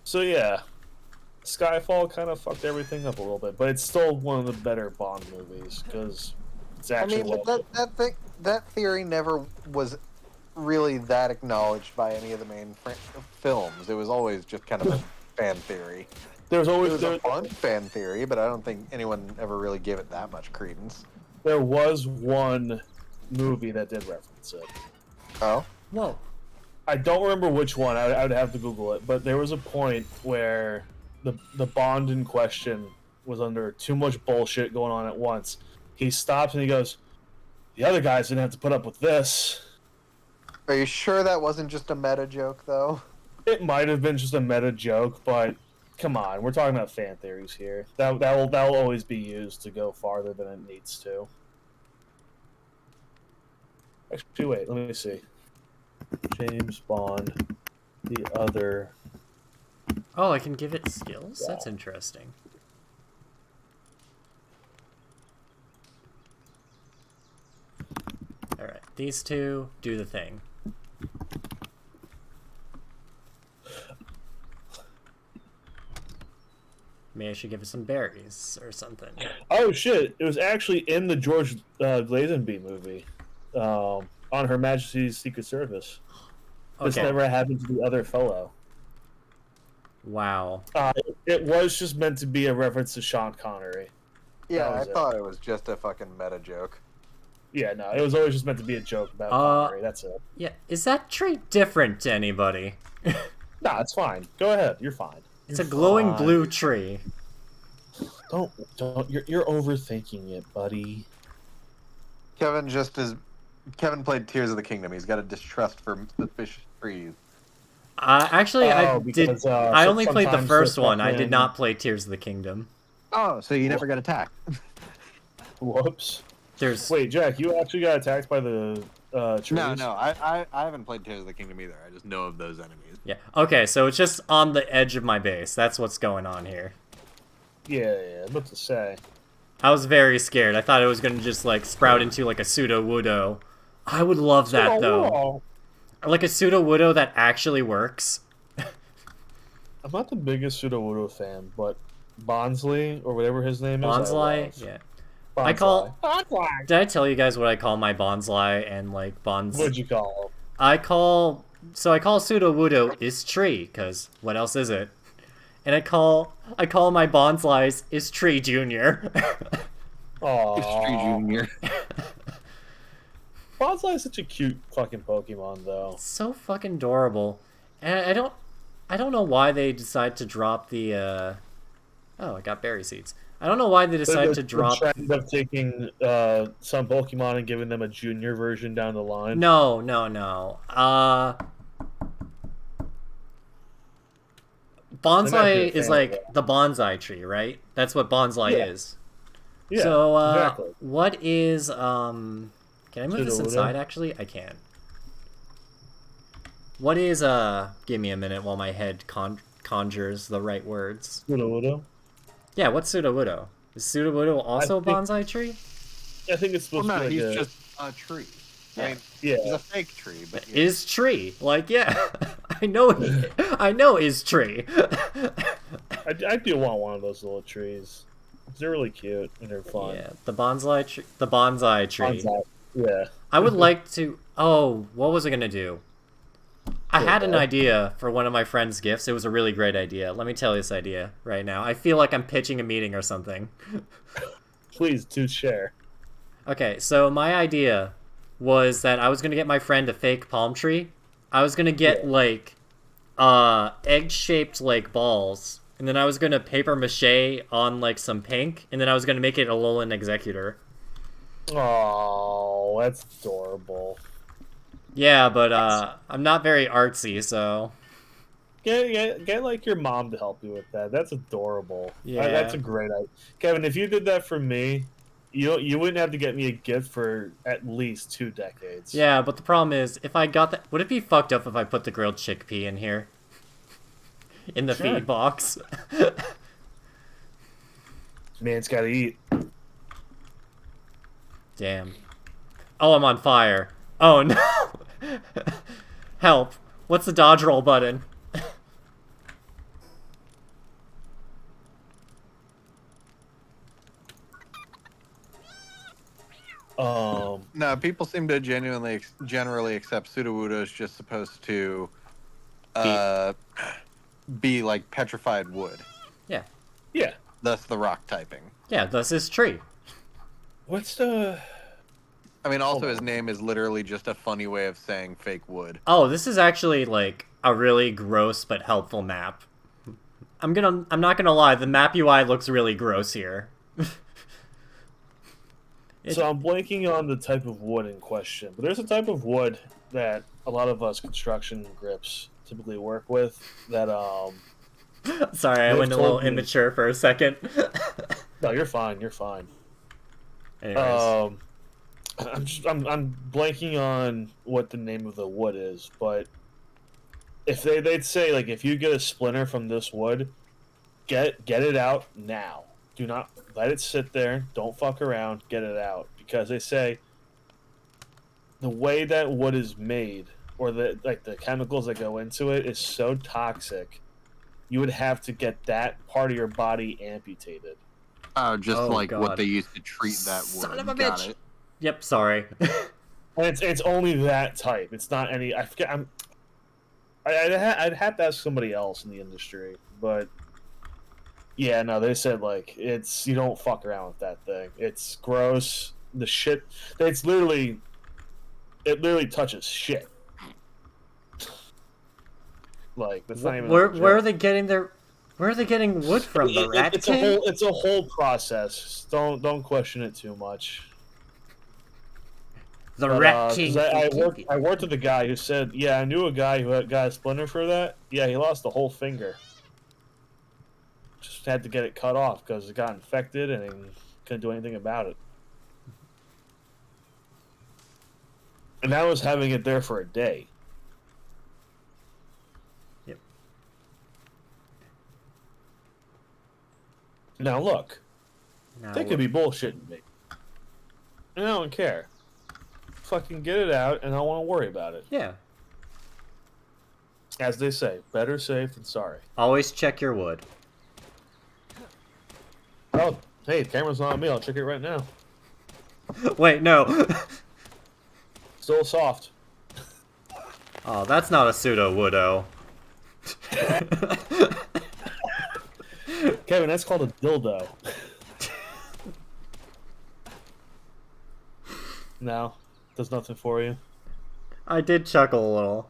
So yeah, Skyfall kind of fucked everything up a little bit, but it's still one of the better Bond movies because it's actually. I mean, but that theory never was really that acknowledged by any of the main films. It was always just kind of a fan theory. There's always It was a fun fan theory, but I don't think anyone ever really gave it that much credence. There was one movie that did reference it. Oh? Whoa. I don't remember which one. I would have to Google it, but there was a point where the Bond in question was under too much bullshit going on at once. He stops and he goes, "The other guys didn't have to put up with this." Are you sure that wasn't just a meta joke, though? It might have been just a meta joke, but come on, we're talking about fan theories here. That will always be used to go farther than it needs to. Actually, wait, let me see. James Bond, the other. Oh, I can give it skills? That's interesting. Alright, these two do the thing. Maybe I should give it some berries or something. Oh shit! It was actually in the George Lazenby movie, on Her Majesty's Secret Service. This Okay. never happened to the other fellow. Wow. It was just meant to be a reference to Sean Connery. Yeah, That I was it. thought it was just a fucking meta joke. Yeah, no, it was always just meant to be a joke about Connery. That's it. Yeah, is that tree different to anybody? Nah, it's fine. Go ahead. You're fine. It's You're a glowing fine. blue tree. Don't. You're overthinking it, buddy. Kevin played Tears of the Kingdom. He's got a distrust for suspicious trees. Actually, I because, did. I only played the sometimes first the one. I did fucking- not play Tears of the Kingdom. Oh, so you never got attacked. Whoops. There's Wait, Jack, you actually got attacked by the trees? No, I haven't played Tears of the Kingdom either. I just know of those enemies. yeah. Okay, so it's just on the edge of my base. That's what's going on here. Yeah, I was about to say. I was very scared. I thought it was gonna just like sprout into like a pseudo Wudo. I would love that though. Like a pseudo Wudo that actually works. I'm not the biggest Pseudo-Wudo fan, but Bonsley, or whatever his name is, I Bonsly? love. Yeah. Bonsly. I call. Did I tell you guys what I call my Bonsly and like Bons? What'd you call him? I call pseudo Wudo is tree, cause what else is it? And I call my Bonslys is Tree Junior. Aww. Junior. Bonsly is such a cute fucking Pokemon, though. So fucking adorable. And I don't know why they decide to drop the oh, I got berry seeds. I don't know why they decide to drop the trend of taking some Pokemon and giving them a junior version down the line. No. Bonsai is like the bonsai tree, right? That's what bonsai Yeah. is. Yeah, So, exactly. what is can I move this Pseudo-Wudo? inside? Actually, I can. What is give me a minute while my head conjures the right words. Pseudo-Wudo? Yeah, what's Sudowoodo? Is Sudowoodo also a bonsai tree? I think it's Well, supposed no, to be he's like just a tree. Yeah. I mean, yeah. he's a fake tree, but yeah. Is tree. Like, yeah. I know is tree. I do want one of those little trees. They're really cute and they're fun. Yeah, the bonsai tree. Bonsai. Yeah. I would like to. Oh, what was I gonna do? I had an Dildo. idea for one of my friend's gifts. It was a really great idea. Let me tell you this idea right now. I feel like I'm pitching a meeting or something. Please do share. Okay, so my idea was that I was gonna get my friend a fake palm tree. I was gonna get like egg-shaped like balls, and then I was gonna paper mache on like some pink, and then I was gonna make it a Alolan Executor. Oh, that's adorable. Yeah, but I'm not very artsy, so Get like your mom to help you with that. That's adorable. Yeah. That's a great idea. Kevin, if you did that for me, you wouldn't have to get me a gift for at least 2 decades. yeah. But the problem is, if I got that, would it be fucked up if I put the grilled chickpea in here, in the Sure. feed box? Man's gotta eat. Damn. Oh, I'm on fire. Oh no! Help! What's the dodge roll button? No, people seem to generally accept Sudowoodo is just supposed to be like petrified wood. Yeah. Yeah. Thus the rock typing. Yeah. Thus is tree. What's the? I mean, also his name is literally just a funny way of saying fake wood. Oh, this is actually like a really gross but helpful map. I'm not gonna lie, the map UI looks really gross here. So I'm blanking on the type of wood in question, but there's a type of wood that a lot of us construction grips typically work with. That Sorry, I They've went a little told me- immature for a second. no, you're fine. You're fine. Anyways. I'm blanking on what the name of the wood is, but if they'd say like if you get a splinter from this wood, get it out now. Do not let it sit there. Don't fuck around. Get it out because they say the way that wood is made or the chemicals that go into it is so toxic. You would have to get that part of your body amputated. Oh, just Oh, like God. what they used to treat that wood. Son of a Got bitch. it. Yep, sorry. And it's only that type. It's not any. I forget. I'd have to ask somebody else in the industry, but yeah, no, they said like it's you don't fuck around with that thing. It's gross. The shit. It literally touches shit. Like that's not even. Where are they getting wood from? The rat it's king? it's a whole process. Don't question it too much. The But, rat 'cause king. I worked with a guy who said, yeah, I knew a guy who got a splinter for that. Yeah, he lost the whole finger. Just had to get it cut off because it got infected and he couldn't do anything about it. And I was having it there for a day. Yep. Now look, Now they could be bullshitting me. And I don't care. Fucking get it out and I don't want to worry about it. Yeah. As they say, better safe than sorry. Always check your wood. Oh, hey, the camera's not on me. I'll check it right now. Wait, no. Still soft. Oh, that's not a pseudo-woodo. Kevin, that's called a dildo. No, does nothing for you. I did chuckle a little.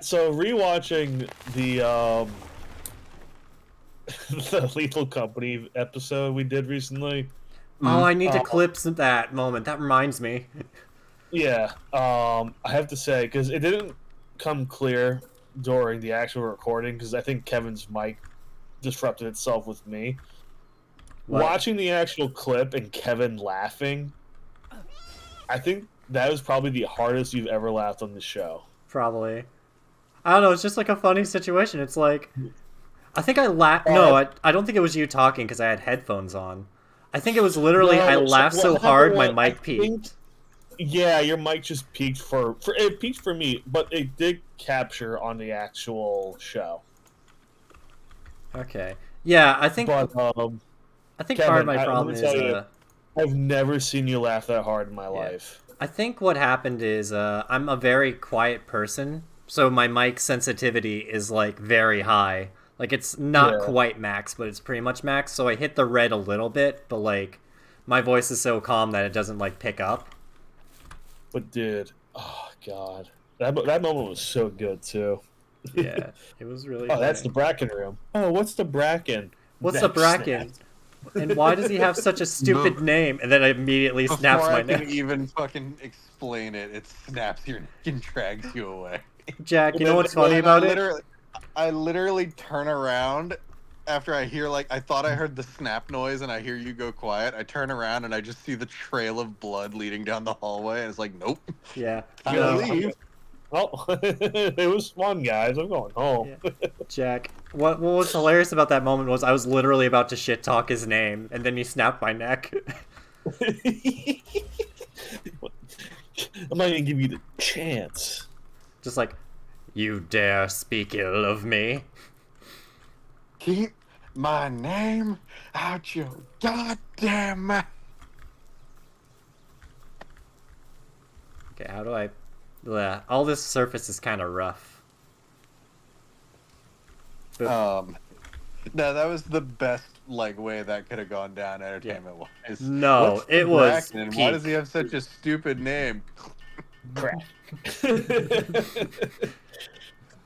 So rewatching the the Lethal Company episode we did recently. Oh, I need to clip that moment. That reminds me. Yeah, I have to say because it didn't come clear during the actual recording because I think Kevin's mic disrupted itself with me. What? Watching the actual clip and Kevin laughing, I think that was probably the hardest you've ever laughed on the show. Probably. I don't know, it's just like a funny situation. It's like I think I laughed. No, I don't think it was you talking because I had headphones on. I think it was literally No, I laughed what so happened hard my was, mic I think- peaked. Yeah, your mic just peaked for it peaked for me, but it did capture on the actual show. Okay. Yeah, I think But part of Kevin, my let problem me is tell you, I've never seen you laugh that hard in my life. I think what happened is I'm a very quiet person, so my mic sensitivity is like very high. Like it's not Yeah. quite max, but it's pretty much max. So I hit the red a little bit, but like my voice is so calm that it doesn't like pick up. But dude, oh god, that moment was so good too. Yeah, it was really. Oh, that's funny. the Bracken room. Oh, what's the Bracken? What's the Neck Bracken? snap. And why does he have such a stupid name? And then it immediately snaps Before my I can neck. even fucking explain it, it snaps your neck and drags you away. Jack, you know what's funny And about it? I literally turn around after I hear I thought I heard the snap noise and I hear you go quiet. I turn around and I just see the trail of blood leading down the hallway and it's like, nope. Yeah. I'm no. gonna leave. Oh, it was fun, guys. I'm going home. Yeah. Jack, what was hilarious about that moment was I was literally about to shit talk his name, and then he snapped my neck. I'm not gonna give you the chance. Just like, you dare speak ill of me? Keep my name out your goddamn mouth. Okay, how do I... Bleh. All this surface is kind of rough. No, that was the best way that could have gone down entertainment wise. No, What's it the was Bracken and why does he peak. have such a stupid name? Crap.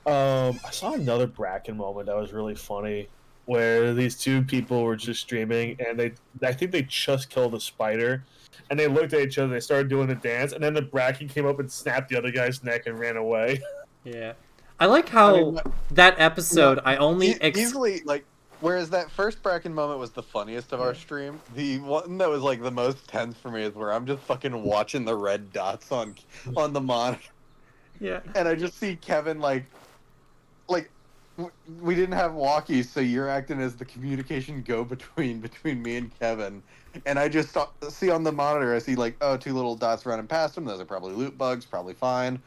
I saw another Bracken moment that was really funny, where these two people were just streaming, and I think they just killed a spider, and they looked at each other, they started doing the dance, and then the Bracken came up and snapped the other guy's neck and ran away. Yeah. I like how that episode, I only... Easily, whereas that first Bracken moment was the funniest of our stream, the one that was the most tense for me is where I'm just fucking watching the red dots on the monitor. Yeah. And I just see Kevin we didn't have walkies, so you're acting as the communication go between me and Kevin. And I just see on the monitor, I see 2 little dots running past him. Those are probably loot bugs, probably fine.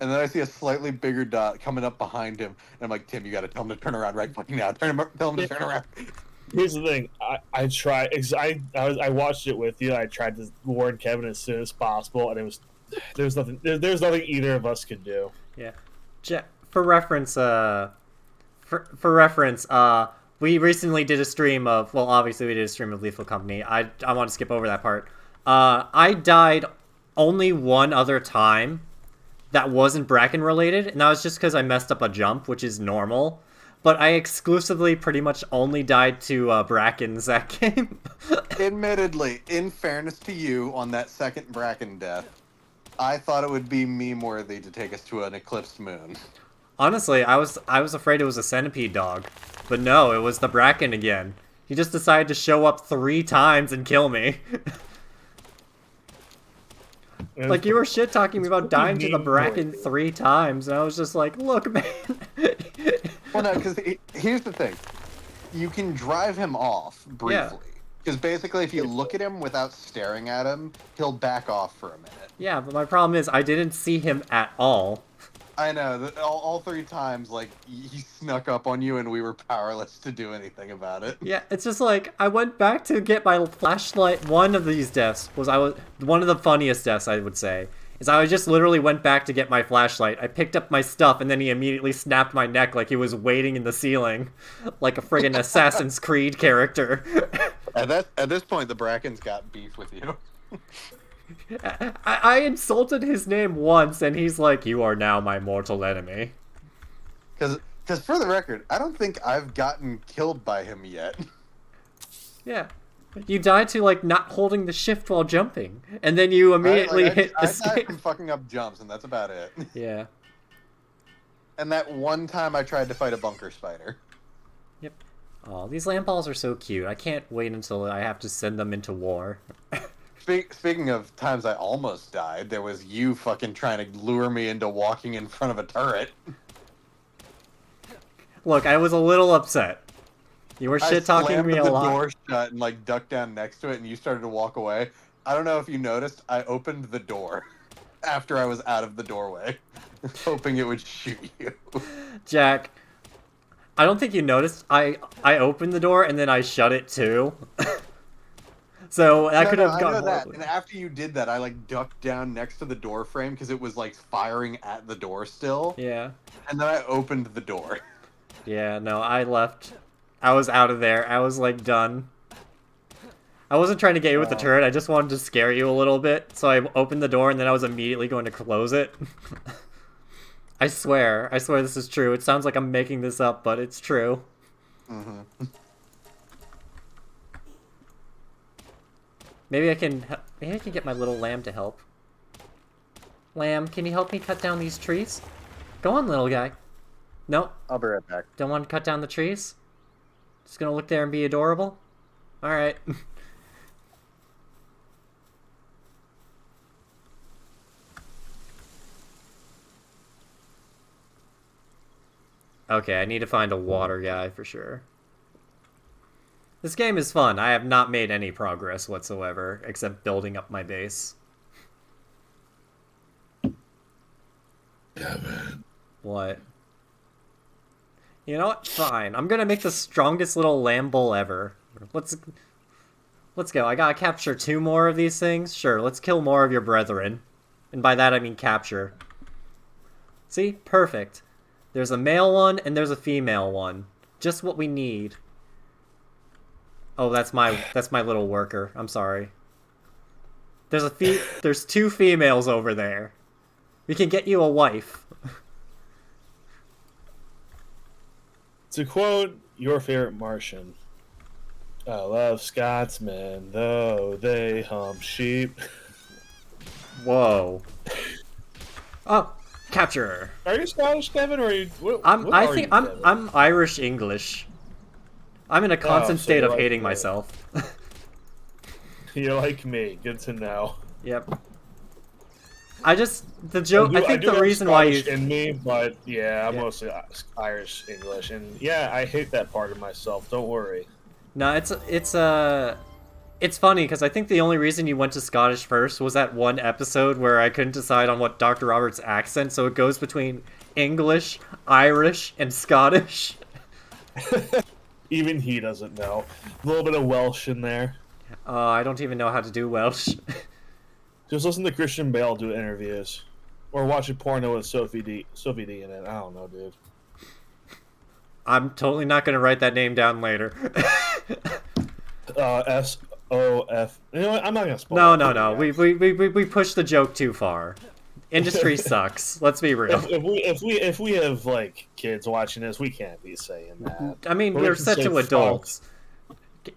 And then I see a slightly bigger dot coming up behind him. And I'm like, Tim, you gotta tell him to turn around right fucking now. Tell him to turn around. Here's the thing, I tried, I watched it with you. I tried to warn Kevin as soon as possible, and there's nothing either of us could do. Yeah. For reference, we recently did a stream of, well, obviously we did a stream of Lethal Company. I want to skip over that part. I died only one other time that wasn't Bracken related, and that was just because I messed up a jump, which is normal. But I exclusively pretty much only died to Brackens that game. Admittedly, in fairness to you, on that second Bracken death, I thought it would be meme worthy to take us to an eclipsed moon. Honestly, I was afraid it was a centipede dog. But no, it was the Bracken again. He just decided to show up 3 times and kill me. Like, you were shit-talking me about dying to the Bracken 3 times, and I was just like, look, man. Well, no, because here's the thing. You can drive him off briefly. Because basically, if you look at him without staring at him, he'll back off for a minute. Yeah, but my problem is I didn't see him at all. I know. All 3 times, he snuck up on you and we were powerless to do anything about it. Yeah, it's just like, I went back to get my flashlight. One of these deaths was one of the funniest deaths, I would say, is I just literally went back to get my flashlight. I picked up my stuff, and then he immediately snapped my neck like he was waiting in the ceiling. Like a friggin' Assassin's Creed character. At this point, the Bracken's got beef with you. I insulted his name once, and he's like, you are now my mortal enemy. Because for the record, I don't think I've gotten killed by him yet. Yeah. You died to, not holding the shift while jumping. And then you immediately hit escape. I died from fucking up jumps, and that's about it. Yeah. And that one time I tried to fight a bunker spider. Yep. Oh, these lamp balls are so cute. I can't wait until I have to send them into war. Speaking of times I almost died, there was you fucking trying to lure me into walking in front of a turret. Look, I was a little upset. You were I shit talking slammed me a the lot. door shut and like ducked down next to it, and you started to walk away. I don't know if you noticed. I opened the door after I was out of the doorway, hoping it would shoot you. Jack, I don't think you noticed. I opened the door and then I shut it too. So that could No, have I gone know that. horribly. And after you did that, I like ducked down next to the door frame because it was like firing at the door still. Yeah. And then I opened the door. Yeah, no, I left. I was out of there. I was like done. I wasn't trying to get you with the turret, I just wanted to scare you a little bit. So I opened the door and then I was immediately going to close it. I swear this is true. It sounds like I'm making this up, but it's true. Mm-hmm. Maybe I can get my little lamb to help. Lamb, can you help me cut down these trees? Go on, little guy. Nope. I'll be right back. Don't want to cut down the trees? Just gonna look there and be adorable? Alright. Okay, I need to find a water guy for sure. This game is fun. I have not made any progress whatsoever, except building up my base. What? You know what? Fine. I'm gonna make the strongest little lamb bull ever. Let's go. I gotta capture 2 more of these things? Sure, let's kill more of your brethren. And by that I mean capture. See? Perfect. There's a male one and there's a female one. Just what we need. Oh, that's my little worker. I'm sorry. There's 2 females over there. We can get you a wife. To quote your favorite Martian, I love Scotsmen, though they hump sheep. Whoa. Oh, capture. Are you Scottish, Kevin, or are you? I'm Irish English. I'm in a constant so state you're of like hating me. myself. You're like me. Good to know. Yep. I think the reason why you in me, but yeah, I'm Yeah. mostly Irish English, and yeah, I hate that part of myself. Don't worry. No, it's funny because I think the only reason you went to Scottish first was that one episode where I couldn't decide on what Dr. Robert's accent, so it goes between English, Irish, and Scottish. Even he doesn't know. A little bit of Welsh in there. I don't even know how to do Welsh. Just listen to Christian Bale do interviews, or watch a porno with Sophie D in it. I don't know, dude. I'm totally not gonna write that name down later. SOF. You know what? I'm not gonna spoil. No. We pushed the joke too far. Industry sucks. Let's be real. If we have like kids watching this, we can't be saying that. I mean, But we're can set say to fuck. adults.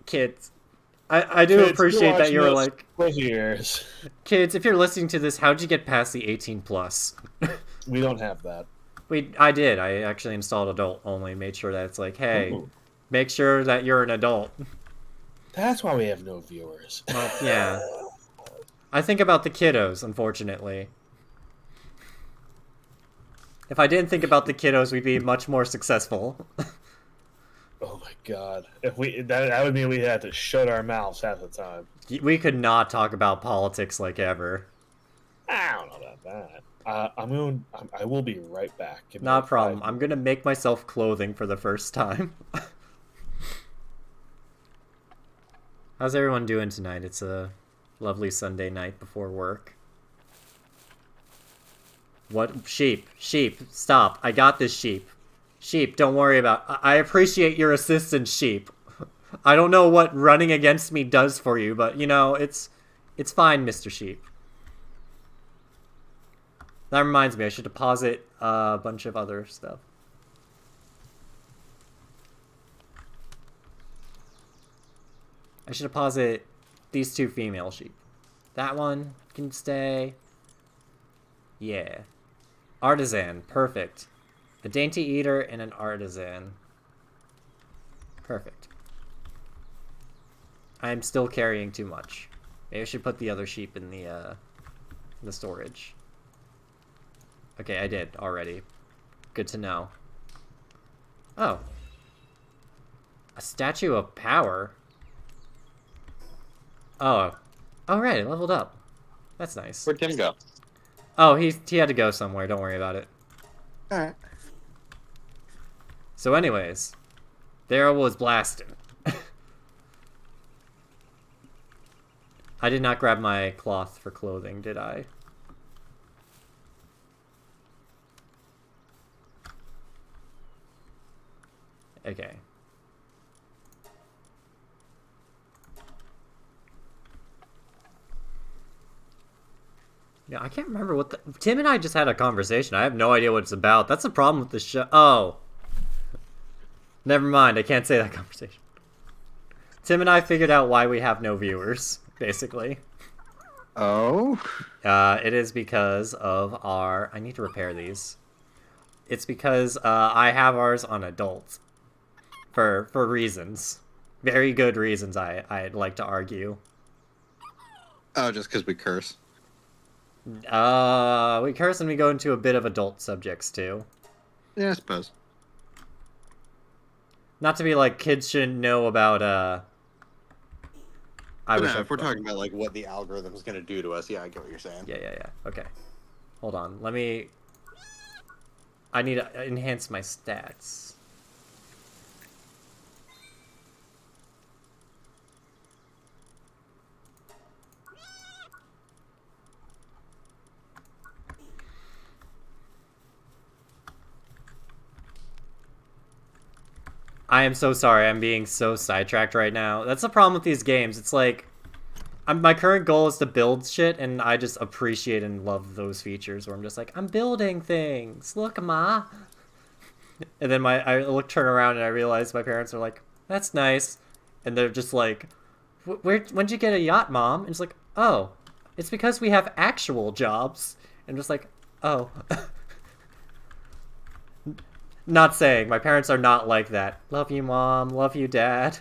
Kids. I do Kids, appreciate you're that you're watching like, this, close your ears. kids, if you're listening to this, how'd you get past the 18 plus? We don't have that. I did. I actually installed adult only, made sure that it's like, hey, Ooh. make sure that you're an adult. That's why we have no viewers. Well, yeah. I think about the kiddos, unfortunately. If I didn't think about the kiddos, we'd be much more successful. Oh my god! If that would mean we had to shut our mouths half the time. We could not talk about politics like ever. I don't know about that. I will be right back. Give me Not a like problem. 5 I'm gonna make myself clothing for the first time. How's everyone doing tonight? It's a lovely Sunday night before work. What? Sheep. Sheep. Stop. I got this, sheep. Sheep, don't worry about... I appreciate your assistance, sheep. I don't know what running against me does for you, but, you know, it's fine, Mr. Sheep. That reminds me, I should deposit a bunch of other stuff. I should deposit these 2 female sheep. That one can stay. Yeah. Artisan, perfect. A dainty eater and an artisan. Perfect. I'm still carrying too much. Maybe I should put the other sheep in the storage. Okay, I did already. Good to know. Oh. A statue of power? Oh. Oh, right, it leveled up. That's nice. Where'd Tim go? Oh, he had to go somewhere. Don't worry about it. Alright. So anyways, there was blasting. I did not grab my cloth for clothing, did I? Okay. Yeah, I can't remember what the... Tim and I just had a conversation. I have no idea what it's about. That's the problem with the show. Oh. Never mind. I can't say that conversation. Tim and I figured out why we have no viewers, basically. Oh? It is because of our... I need to repair these. It's because I have ours on adult. For reasons. Very good reasons, I'd like to argue. Oh, just because we curse. We curse and we go into a bit of adult subjects, too. Yeah, I suppose. Not to be like, kids shouldn't know about, if we're talking about, like, what the algorithm's gonna do to us, yeah, I get what you're saying. Yeah. Okay. Hold on. I need to enhance my stats. I am so sorry. I'm being so sidetracked right now. That's the problem with these games. It's like, my current goal is to build shit, and I just appreciate and love those features where I'm just like, I'm building things. Look, Ma. And then I turn around and I realize my parents are like, that's nice. And they're just like, when'd you get a yacht, Mom? And it's like, oh, it's because we have actual jobs. And just like, oh. Not saying. My parents are not like that. Love you, Mom. Love you, Dad.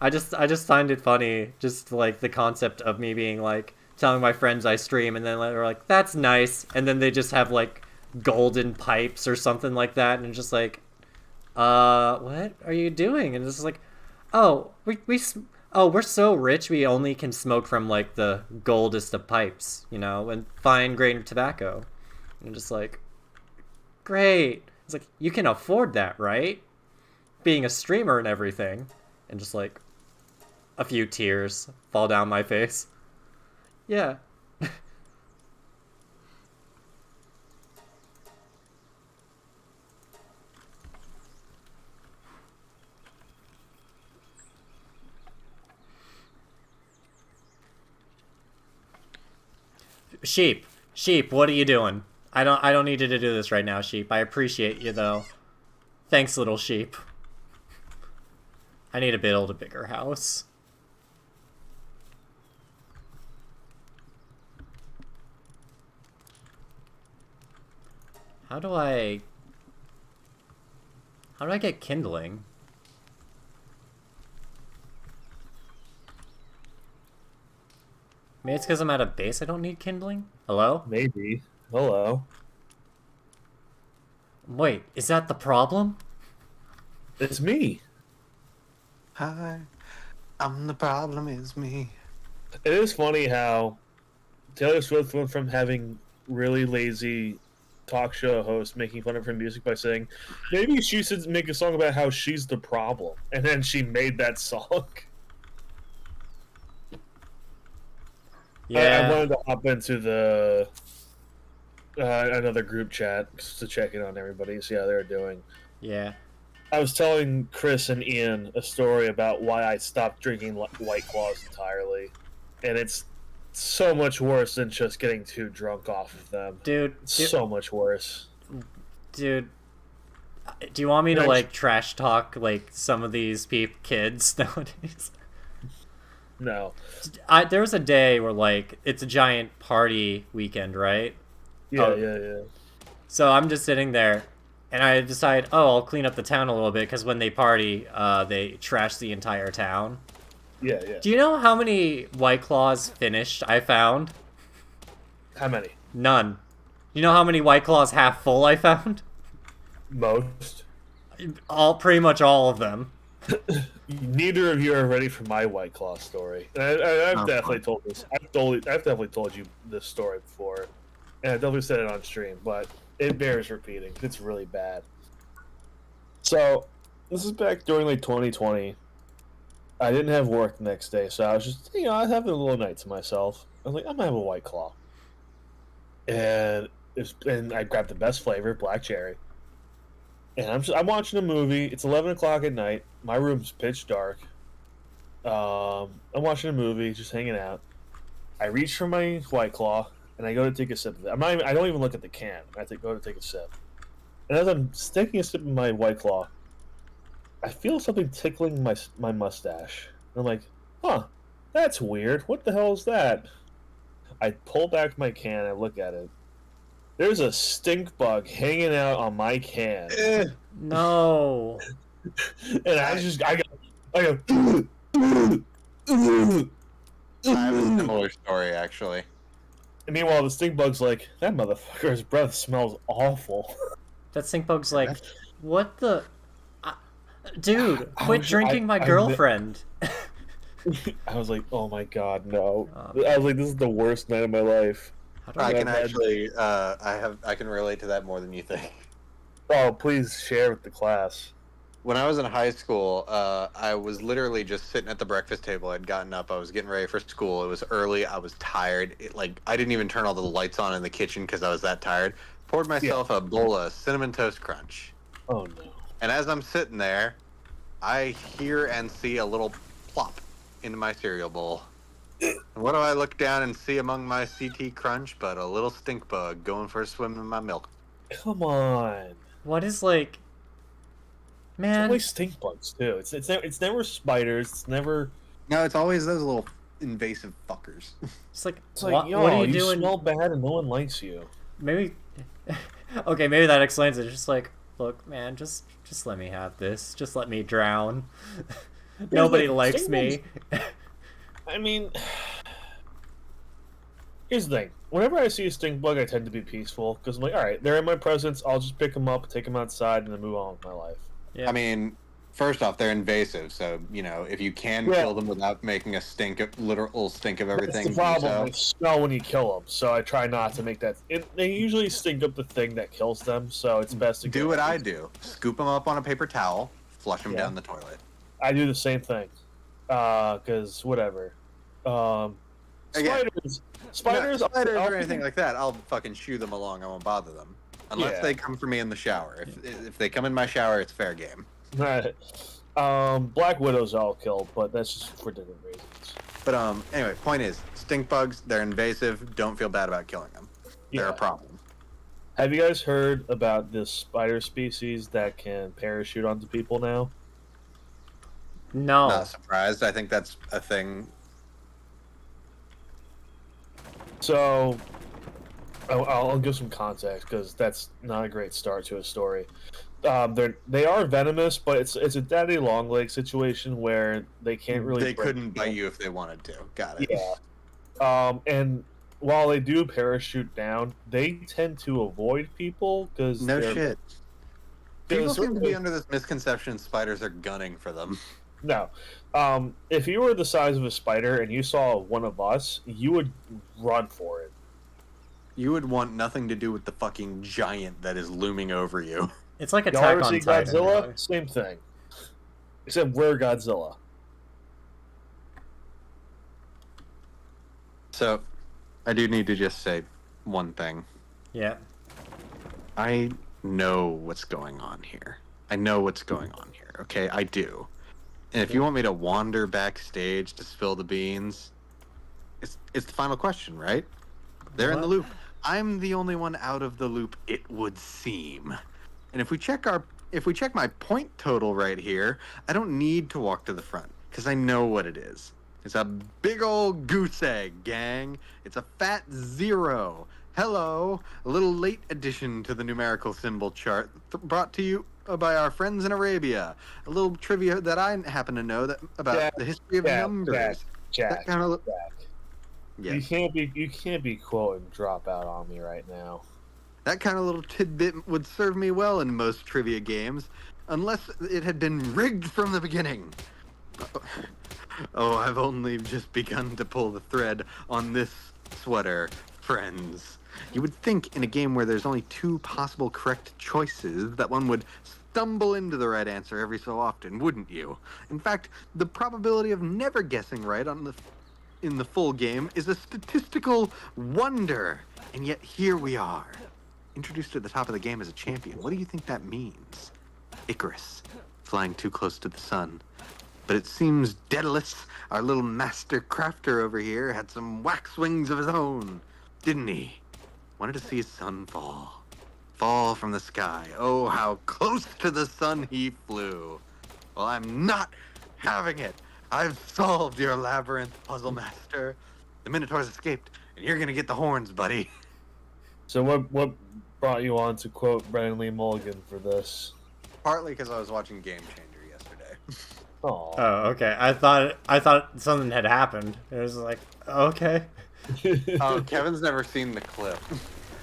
I just find it funny, just like the concept of me being like telling my friends I stream, and then they're like, "That's nice," and then they just have like golden pipes or something like that, and just like, what are you doing? And it's just like, oh, we're so rich we only can smoke from like the goldest of pipes, you know, and fine grain tobacco. And just like, great. It's like, you can afford that, right? Being a streamer and everything. And just like, a few tears fall down my face. Yeah. Sheep, what are you doing? I don't need you to do this right now, Sheep. I appreciate you though. Thanks, little sheep. I need to build a bigger house. How do I get kindling? Maybe it's because I'm at a base I don't need kindling? Hello? Maybe. Hello. Wait, is that the problem? It's me. Hi, I'm the problem is me. It is funny how Taylor Swift went from having really lazy talk show hosts making fun of her music by saying, maybe she should make a song about how she's the problem. And then she made that song. Yeah. I wanted to hop into the another group chat to check in on everybody, see how they're doing. Yeah. I was telling Chris and Ian a story about why I stopped drinking White Claws entirely, and it's so much worse than just getting too drunk off of them. Dude. So much worse. Dude. Do you want me to, like, trash talk, like, some of these kids nowadays? No. There was a day where, like, it's a giant party weekend, right? Yeah. So I'm just sitting there, and I decide, I'll clean up the town a little bit, because when they party, they trash the entire town. Yeah. Do you know how many White Claws finished I found? How many? None. You know how many White Claws half full I found? Most. Pretty much all of them. Neither of you are ready for my White Claw story. And I've definitely told this. I've definitely told you this story before, and I definitely said it on stream. But it bears repeating. It's really bad. So this is back during like 2020. I didn't have work the next day, so I was just I was having a little night to myself. I was like, I'm gonna have a White Claw, and I grabbed the best flavor, black cherry. And I'm watching a movie. It's 11 o'clock at night. My room's pitch dark. I'm watching a movie, just hanging out. I reach for my White Claw, and I go to take a sip of it. I don't even look at the can. I go to take a sip. And as I'm taking a sip of my White Claw, I feel something tickling my mustache. And I'm like, huh, that's weird. What the hell is that? I pull back my can. I look at it. There's a stink bug hanging out on my can. No. And I go. I have a similar story, actually. And meanwhile, the stink bug's like, that motherfucker's breath smells awful. That stink bug's like, what the... Dude, quit drinking my girlfriend. I was like, oh my god, no. I was like, this is the worst night of my life. I can actually, I can relate to that more than you think. Oh, please share with the class. When I was in high school, I was literally just sitting at the breakfast table. I'd gotten up. I was getting ready for school. It was early. I was tired. I didn't even turn all the lights on in the kitchen because I was that tired. Poured myself a bowl of Cinnamon Toast Crunch. Oh, no. And as I'm sitting there, I hear and see a little plop into my cereal bowl. And what do I look down and see among my CT Crunch but a little stink bug going for a swim in my milk? Come on. What is like... Man. It's always stink bugs, too. It's never spiders. It's never... No, it's always those little invasive fuckers. It's like, what are you doing? You smell bad and no one likes you. Maybe... Okay, maybe that explains it. It's just like, look, man, just let me have this. Just let me drown. Nobody likes me. I mean, here's the thing. Whenever I see a stink bug, I tend to be peaceful because I'm like, all right, they're in my presence. I'll just pick them up, take them outside, and then move on with my life. Yeah. I mean, first off, they're invasive, so if you can kill them without making a literal stink of everything. That's the problem. They smell when you kill them, so I try not to make that. They usually stink up the thing that kills them, so it's best to do what I do: scoop them up on a paper towel, flush them down the toilet. I do the same thing, because whatever. Spiders or anything like that, I'll fucking shoo them along. I won't bother them unless they come for me in the shower. If they come in my shower, it's fair game. Right. Black Widows I'll kill, but that's just for different reasons. But anyway, point is, stink bugs, they're invasive. Don't feel bad about killing them. They're a problem. Have you guys heard about this spider species that can parachute onto people now? No. Not surprised. I think that's a thing. So, I'll give some context because that's not a great start to a story. They are venomous, but it's a daddy long leg situation where they can't really. They couldn't bite you if they wanted to. Got it. Yeah. And while they do parachute down, they tend to avoid people because no shit. People seem to be under this misconception spiders are gunning for them. No. If you were the size of a spider and you saw one of us, you would run for it. You would want nothing to do with the fucking giant that is looming over you. It's like Attack on Titan. Godzilla? Same thing. Except we're Godzilla. So, I do need to just say one thing. Yeah. I know what's going on here. Okay? I do. And if you want me to wander backstage to spill the beans, it's the final question, right? They're in the loop. I'm the only one out of the loop, it would seem. And if we check my point total right here, I don't need to walk to the front because I know what it is. It's a big old goose egg, gang. It's a fat 0. Hello, a little late addition to the numerical symbol chart brought to you by our friends in Arabia. A little trivia that I happen to know about the history of numbers. Jack. Yeah. You can't be quoting Dropout on me right now. That kind of little tidbit would serve me well in most trivia games, unless it had been rigged from the beginning. Oh, I've only just begun to pull the thread on this sweater, friends. You would think in a game where there's only 2 possible correct choices that one would stumble into the right answer every so often, wouldn't you? In fact, the probability of never guessing right in the full game is a statistical wonder. And yet here we are, introduced at the top of the game as a champion. What do you think that means? Icarus, flying too close to the sun. But it seems Daedalus, our little master crafter over here, had some wax wings of his own, didn't he? Wanted to see his son fall. Fall from the sky. Oh, how close to the sun he flew. Well, I'm not having it. I've solved your labyrinth, puzzle master. The Minotaur's escaped, and you're gonna get the horns, buddy. So what brought you on to quote Brennan Lee Mulligan for this? Partly because I was watching Game Changer yesterday. Oh, Oh, okay. I thought something had happened. It was like, okay. Oh, Kevin's never seen the clip.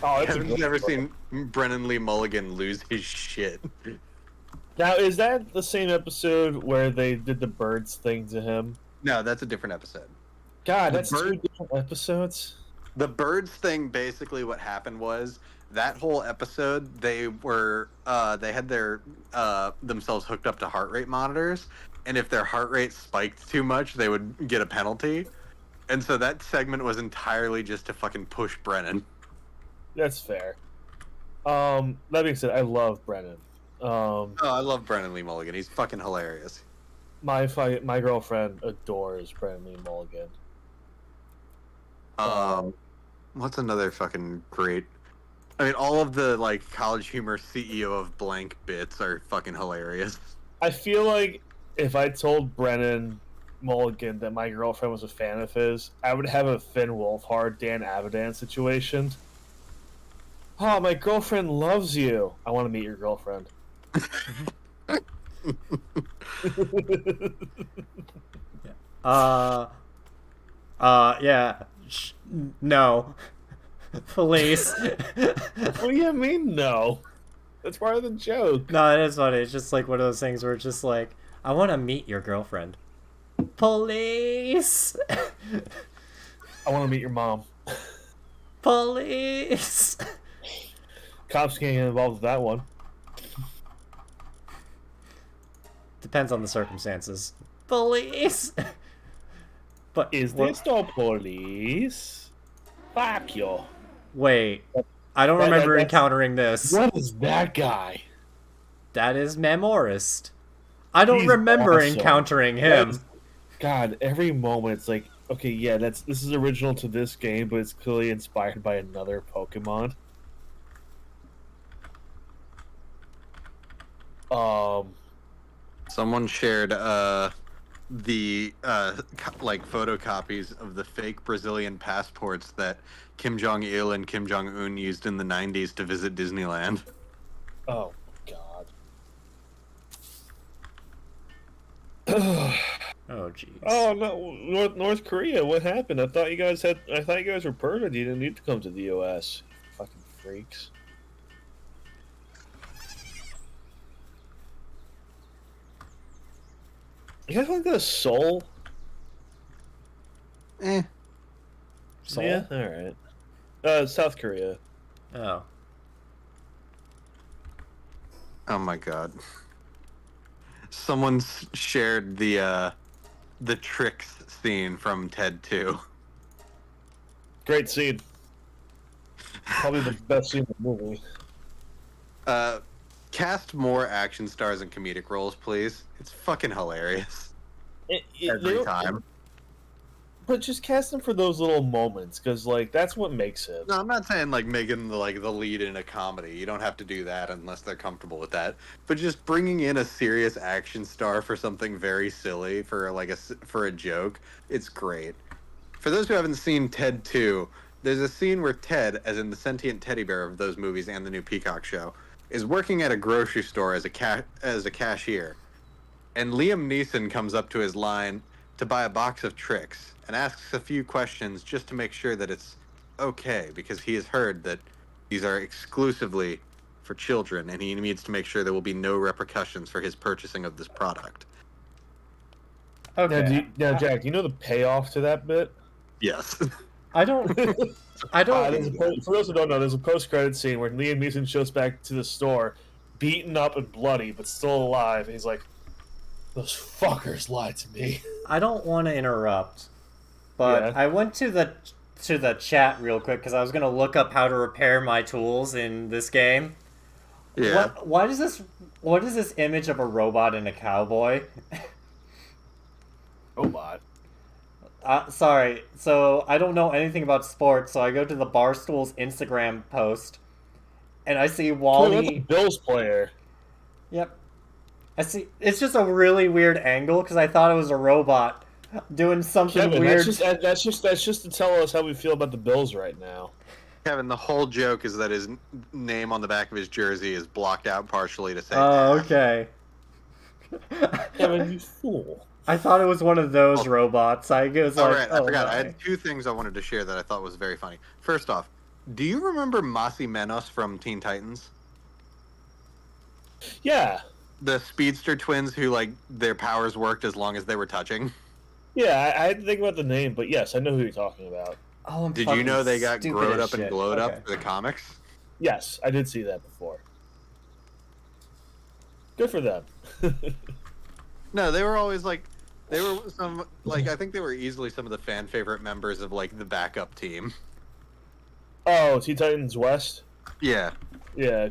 oh, Kevin's never seen Brennan Lee Mulligan lose his shit. Now, is that the same episode where they did the birds thing to him? No, that's a different episode. God, The that's bird- 2 different episodes. The birds thing, basically what happened was that whole episode they had their themselves hooked up to heart rate monitors, and if their heart rate spiked too much, they would get a penalty. And so that segment was entirely just to fucking push Brennan. That's fair. That being said, I love Brennan. Oh, I love Brennan Lee Mulligan. He's fucking hilarious. My girlfriend adores Brennan Lee Mulligan. What's another fucking great? I mean, all of the like College Humor CEO of blank bits are fucking hilarious. I feel like if I told Brennan Mulligan that my girlfriend was a fan of his, I would have a Finn Wolfhard, Dan Avidan situation. Oh, my girlfriend loves you. I want to meet your girlfriend. Yeah. No. Police. What do you mean, no? That's part of the joke. No, it is funny. It's just like one of those things where it's just like, I want to meet your girlfriend. Police. I want to meet your mom. Police. Cops can't get involved with that one. Depends on the circumstances. Police. But Is this the police? Fuck you. Wait, I don't remember encountering this. What is that guy? That is Memorist. I don't He's remember awesome. encountering him. God, every moment it's like, okay, yeah, this is original to this game, but it's clearly inspired by another Pokemon. Someone shared the like photocopies of the fake Brazilian passports that Kim Jong Il and Kim Jong Un used in the '90s to visit Disneyland. Oh God. Oh jeez. Oh no, North Korea. What happened? I thought you guys were perfect. You didn't need to come to the U.S. Fucking freaks. You guys want to go to Seoul? Seoul? Yeah, all right. South Korea. Oh. Oh my god. Someone shared the tricks scene from Ted 2. Great scene. Probably the best scene in the movie. Cast more action stars in comedic roles, please. It's fucking hilarious. Every time. But just cast them for those little moments, because like that's what makes it. No, I'm not saying like making the lead in a comedy. You don't have to do that unless they're comfortable with that. But just bringing in a serious action star for something very silly for a joke, it's great. For those who haven't seen Ted 2, there's a scene where Ted, as in the sentient teddy bear of those movies and the new Peacock show, is working at a grocery store as a cashier, and Liam Neeson comes up to his line to buy a box of tricks and asks a few questions just to make sure that it's okay, because he has heard that These are exclusively for children, and he needs to make sure there will be no repercussions for his purchasing of this product. Okay. Jack, do you know the payoff to that bit? Yes. I don't. I don't. For those who don't know, there's a post-credit scene where Liam Neeson shows back to the store, beaten up and bloody, but still alive. And he's like, "Those fuckers lied to me." I don't want to interrupt, but Yeah. I went to the chat real quick because I was gonna look up how to repair my tools in this game. Yeah. What is this image of a robot and a cowboy? Robot. Sorry. So I don't know anything about sports, so I go to the Barstool's Instagram post, and I see Wally. Wait, that's a Bills player. Yep. I see. It's just a really weird angle because I thought it was a robot doing something Kevin, weird. that's just to tell us how we feel about the Bills right now. Kevin, the whole joke is that his name on the back of his jersey is blocked out partially to say. Oh, okay. Kevin, you fool. I thought it was one of those robots. I was All like, right, oh, I forgot. my. I had two things I wanted to share that I thought was very funny. First off, do you remember Masi Menos from Teen Titans? Yeah. The speedster twins who, like, their powers worked as long as they were touching? Yeah, I had to think about the name, but yes, I know who you're talking about. Oh, I'm Did you know they got stupid growed as up and shit. glowed Okay. up for the comics? Yes, I did see that before. Good for them. No, they were always, like, they were some, like, I think they were easily some of the fan favorite members of, like, the backup team. Oh, Teen Titans West? Yeah. Yeah.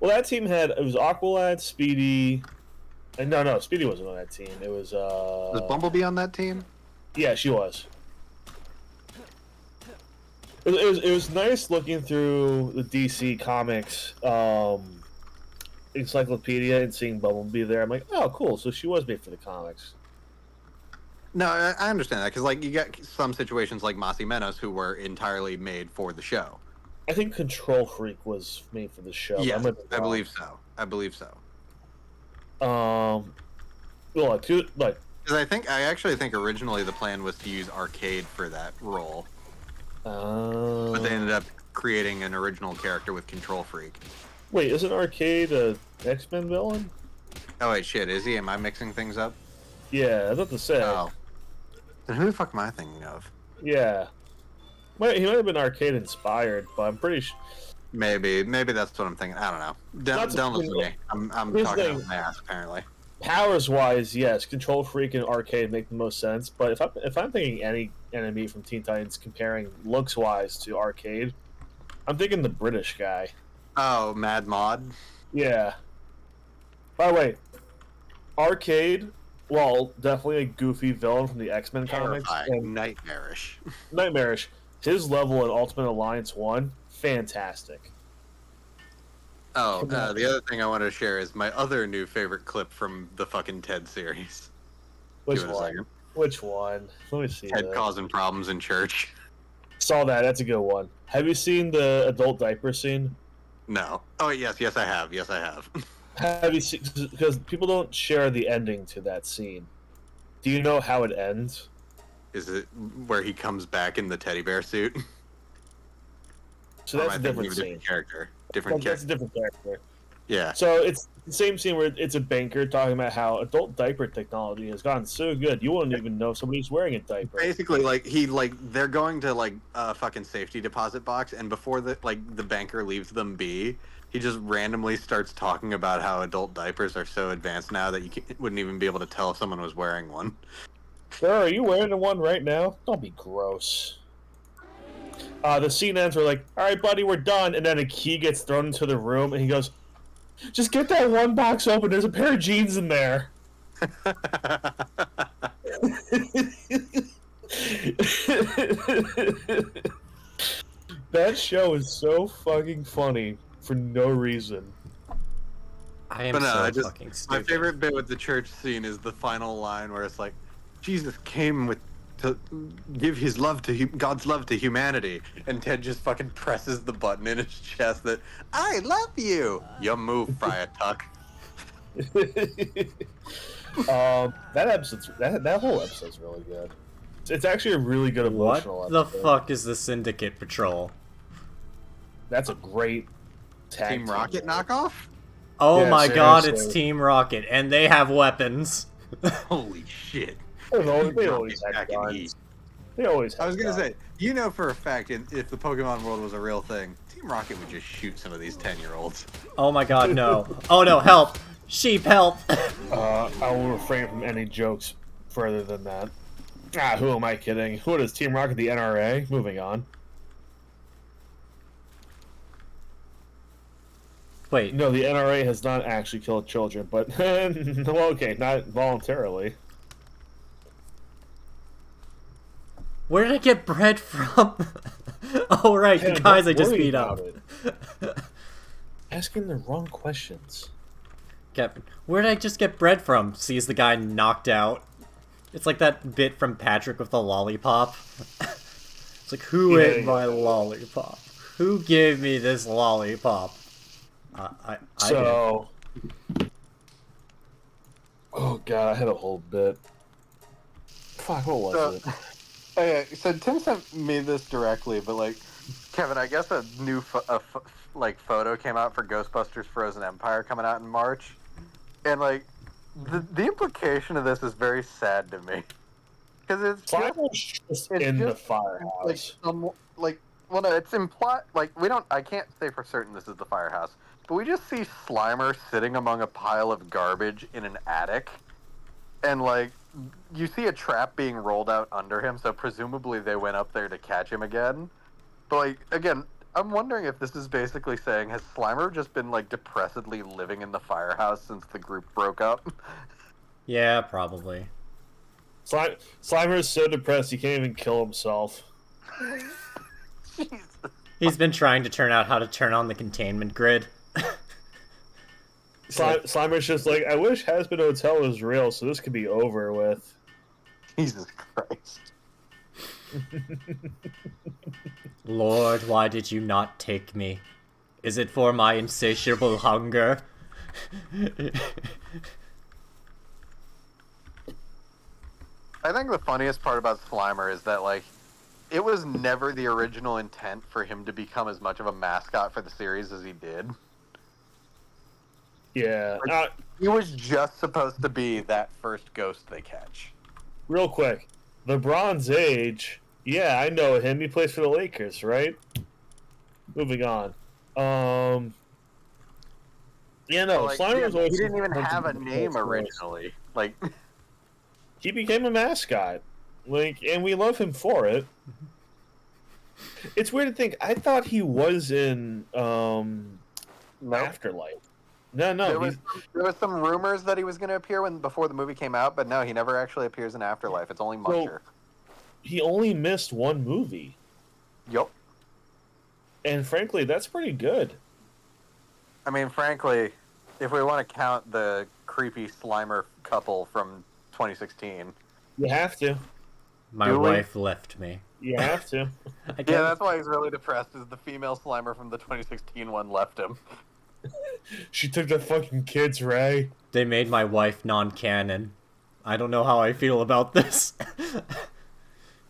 Well, that team it was Aqualad, Speedy, and no, Speedy wasn't on that team. It was, Was Bumblebee on that team? Yeah, she was. It was nice looking through the DC Comics encyclopedia and seeing Bumblebee there. I'm like, oh, cool. So she was made for the comics. No, I understand that, because, like, you got some situations like Masi Menos who were entirely made for the show. I think Control Freak was made for the show. Yeah, I believe so. I believe so. Well, like, Because I actually think originally the plan was to use Arcade for that role, but they ended up creating an original character with Control Freak. wait, isn't Arcade a X-Men villain? Oh wait, shit, is he? Am I mixing things up? Yeah, I was about to say. Oh, then who the fuck am I thinking of? Yeah. He might have been Arcade inspired, but I'm pretty sure. Maybe that's what I'm thinking. I don't know. Don't listen to me. I'm Here's talking the out thing. of my ass apparently. Powers wise, yes, Control Freak and Arcade make the most sense. But if I'm thinking any enemy from Teen Titans comparing looks wise to Arcade, I'm thinking the British guy. Oh, Mad Mod. Yeah. By the way, Arcade, well, definitely a goofy villain from the X-Men comics. Terrifying. And Nightmarish. nightmarish. His level in Ultimate Alliance 1, fantastic. Oh, the other thing I wanted to share is my other new favorite clip from the fucking Ted series. Which Give it a one? second. Which one? Let me see. Ted that. causing problems in church. Saw that. That's a good one. Have you seen the adult diaper scene? No. Oh, yes, I have. Yes, I have. Have you seen? Because people don't share the ending to that scene. Do you know how it ends? Is it where he comes back in the teddy bear suit? So Or am that's I a thinking different of scene. character. That's Character. a different character. Yeah. So it's the same scene where it's a banker talking about how adult diaper technology has gotten so good you won't even know somebody's wearing a diaper. Basically, they're going to like a fucking safety deposit box, and before the banker leaves them be, he just randomly starts talking about how adult diapers are so advanced now that you wouldn't even be able to tell if someone was wearing one. Sir, are you wearing one right now? Don't be gross. The scene ends. We're like, all right, buddy, we're done. And then a key gets thrown into the room, and he goes, just get that one box open. There's a pair of jeans in there. That show is so fucking funny for no reason. I am But no, so my fucking stupid. favorite bit with the church scene is the final line where it's like, Jesus came to give his love to God's love to humanity, and Ted just fucking presses the button in his chest that I love you. You move, Friar Tuck. That whole episode's really good. It's actually a really good What emotional the episode. fuck is the Syndicate Patrol? That's a great tag Team Rocket knockoff? Oh Yeah, my god, it's seriously. Team Rocket, and they have weapons. Holy shit. They Team always Rocket had back in guns. heat. They always had I was gonna guns. say, you know for a fact, if the Pokemon world was a real thing, Team Rocket would just shoot some of these 10-year-olds. Oh my god, no. Oh no, help! Sheep, help! I will refrain from any jokes further than that. Ah, who am I kidding? What is Team Rocket, the NRA? Moving on. Wait, No, the NRA has not actually killed children, but well, okay, not voluntarily. where did I get bread from? Oh right, the Kevin, guys I don't just worry beat about up. it. Asking the wrong questions. Kevin, where did I just get bread from? Sees the guy knocked out. It's like that bit from Patrick with the lollipop. It's like, who Yeah, ate my yeah. lollipop? Who gave me this lollipop? I did. So, oh god, I had a whole bit. Fuck, what was it? Okay, so Tim sent me this directly, but like, Kevin, I guess a new photo came out for Ghostbusters Frozen Empire coming out in March, and like, the implication of this is very sad to me, because it's Slimer's just it's in the just, firehouse. well, no, it's implied. Like, we don't. I can't say for certain this is the firehouse, but we just see Slimer sitting among a pile of garbage in an attic, and like, you see a trap being rolled out under him, so presumably they went up there to catch him again. But like, again, I'm wondering if this is basically saying, has Slimer just been like depressedly living in the firehouse since the group broke up? Yeah, probably. Slimer is so depressed he can't even kill himself. Jesus. He's been trying to turn out how to turn on the containment grid. Slimer's just like, I wish Hazbin Hotel was real so this could be over with. Jesus Christ. Lord, why did you not take me? Is it for my insatiable hunger? I think the funniest part about Slimer is that, like, it was never the original intent for him to become as much of a mascot for the series as he did. Yeah. He was just supposed to be that first ghost they catch. Real quick, the Bronze Age. Yeah, I know him. He plays for the Lakers, right? Moving on. Yeah, no. Like, Slimer was always. he didn't even have a name originally. Like, he became a mascot, like, and we love him for it. It's weird to think. I thought he was in Afterlife. No, there was some rumors that he was going to appear before the movie came out, but no, he never actually appears in Afterlife. It's only Muncher. He only missed one movie. Yup. And frankly, that's pretty good. I mean, frankly, if we want to count the creepy Slimer couple from 2016. You have to. My wife left me. You have to. Yeah, that's why he's really depressed, is the female Slimer from the 2016 one left him. She took the fucking kids, Ray. They made my wife non-canon. I don't know how I feel about this.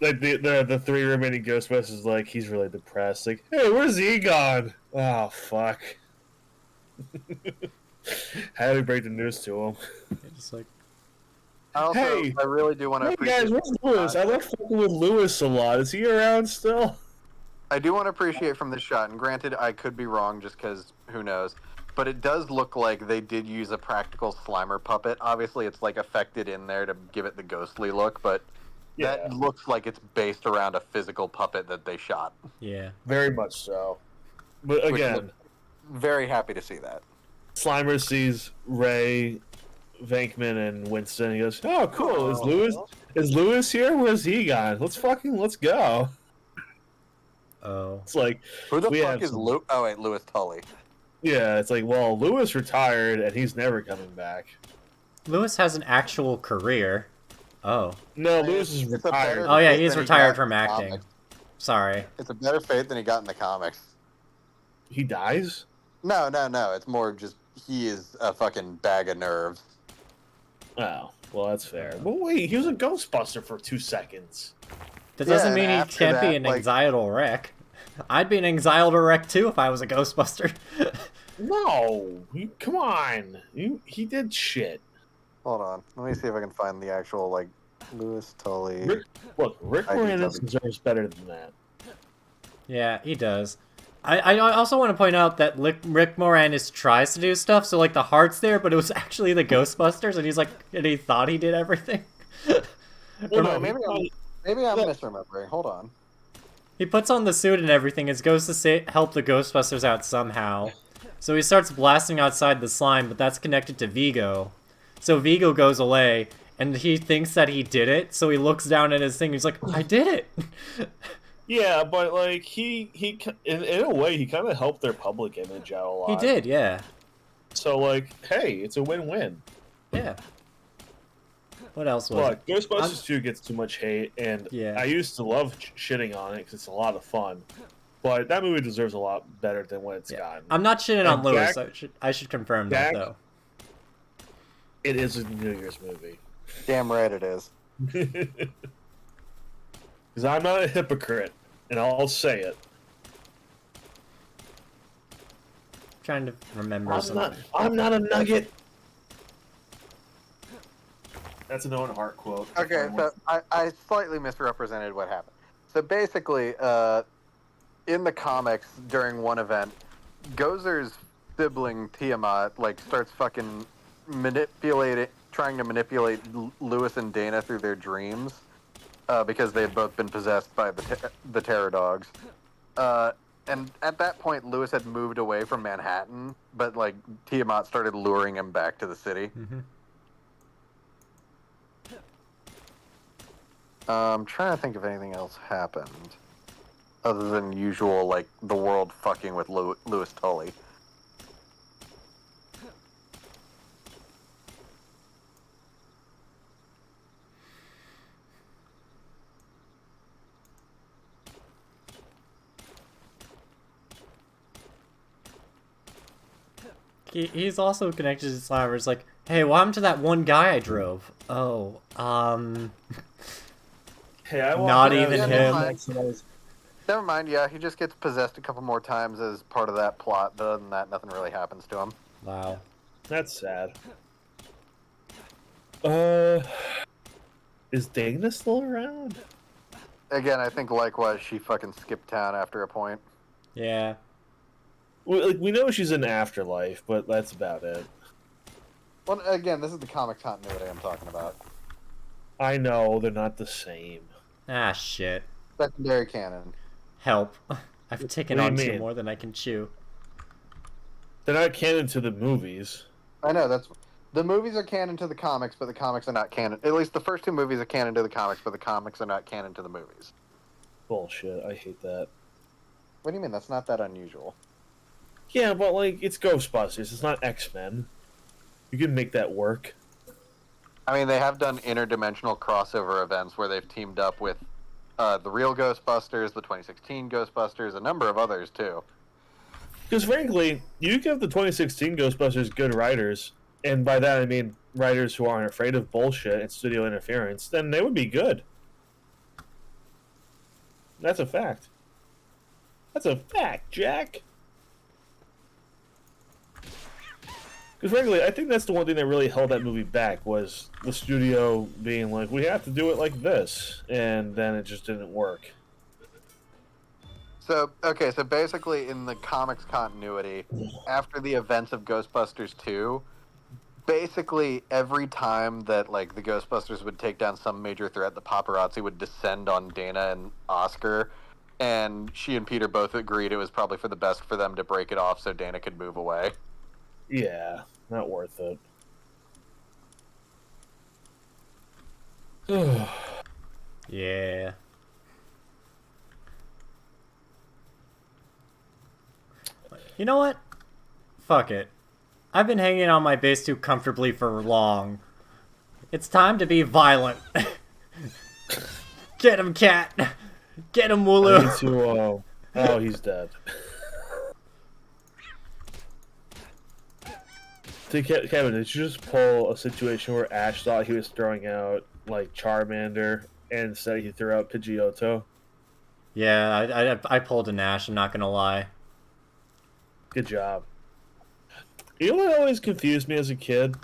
Like the three remaining Ghostbusters, like, he's really depressed. Like, hey, where's Egon? Oh, fuck. How do we break the news to him? It's like, I really do want to appreciate... Hey guys, where's Lewis? I love fucking with Lewis a lot. Is he around still? I do want to appreciate from this shot, and granted, I could be wrong just because who knows, but it does look like they did use a practical Slimer puppet. Obviously, it's like affected in there to give it the ghostly look, but that looks like it's based around a physical puppet that they shot. yeah. Very much so. But again, very happy to see that. Slimer sees Ray, Venkman, and Winston. And he goes, "Oh, cool. Is Lewis here? Where's Egon? Let's go." Oh. It's like, who the fuck is Lewis? Oh wait, Lewis Tully. Yeah, it's like, well, Lewis retired and he's never coming back. Lewis has an actual career. Oh. No, Lewis is retired. Oh yeah, he's retired from acting. Sorry. It's a better fate than he got in the comics. He dies? No. It's more just he is a fucking bag of nerves. Oh, well, that's fair. But wait, he was a Ghostbuster for 2 seconds. That doesn't mean he after can't be that, an like, anxietal wreck. I'd be an exiled wreck too if I was a Ghostbuster. No, come on. He did shit. Hold on. Let me see if I can find the actual, like, Lewis Tully. Rick Moranis deserves better than that. Yeah, he does. I also want to point out that Rick Moranis tries to do stuff, so like the heart's there, but it was actually the Ghostbusters, and he thought he did everything. Well, no, maybe I'm misremembering. Hold on. He puts on the suit and everything, and goes to help the Ghostbusters out somehow. So he starts blasting outside the slime, but that's connected to Vigo. So Vigo goes away, and he thinks that he did it, so he looks down at his thing, and he's like, I did it! Yeah, but like he in a way he kind of helped their public image out a lot. He did, yeah. So like, hey, it's a win-win. Yeah. What else was it? Ghostbusters 2 gets too much hate, and Yeah. I used to love shitting on it because it's a lot of fun. But that movie deserves a lot better than what it's gotten. I'm not shitting on And Lewis. I should confirm that, though. It is a New Year's movie. Damn right it is. Because I'm not a hypocrite, and I'll say it. Trying to remember I'm not a nugget. That's an Owen Hart quote. Okay, so I slightly misrepresented what happened. So basically, in the comics, during one event, Gozer's sibling Tiamat like starts fucking trying to manipulate Lewis and Dana through their dreams, because they had both been possessed by the terror dogs. And at that point, Lewis had moved away from Manhattan, but like Tiamat started luring him back to the city. Mm-hmm. I'm trying to think if anything else happened other than usual, like the world fucking with Lewis Tully. He's also connected to Slimer. It's like, hey, what happened to that one guy I drove? Oh, Hey, I want not even him. Never mind, yeah, he just gets possessed a couple more times as part of that plot. Other than that, nothing really happens to him. Wow. That's sad. Is Dana still around? Again, I think likewise she fucking skipped town after a point. Yeah. We know she's in Afterlife, but that's about it. Well, again, this is the comic continuity I'm talking about. I know, they're not the same. Ah, shit. Secondary canon. Help. I've taken What on do you two mean? more than I can chew. They're not canon to the movies. I know, that's... The movies are canon to the comics, but the comics are not canon. At least the first two movies are canon to the comics, but the comics are not canon to the movies. Bullshit, I hate that. What do you mean? That's not that unusual. Yeah, but like, it's Ghostbusters, it's not X-Men. You can make that work. I mean, they have done interdimensional crossover events where they've teamed up with the real Ghostbusters, the 2016 Ghostbusters, a number of others, too. Because frankly, you give the 2016 Ghostbusters good writers, and by that I mean writers who aren't afraid of bullshit and studio interference, then they would be good. That's a fact. That's a fact, Jack. Because frankly, I think that's the one thing that really held that movie back, was the studio being like, we have to do it like this, and then it just didn't work. So, okay, so basically in the comics continuity, after the events of Ghostbusters 2, basically every time that, like, the Ghostbusters would take down some major threat, the paparazzi would descend on Dana and Oscar, and she and Peter both agreed it was probably for the best for them to break it off so Dana could move away. Yeah, not worth it. Yeah. You know what? Fuck it. I've been hanging on my base too comfortably for long. It's time to be violent. Get him, cat! Get him, I Wooloo! need to, oh, he's dead. Kevin, did you just pull a situation where Ash thought he was throwing out, like, Charmander, and instead he threw out Pidgeotto? Yeah, I pulled a Nash, I'm not gonna lie. Good job. You know what always confused me as a kid?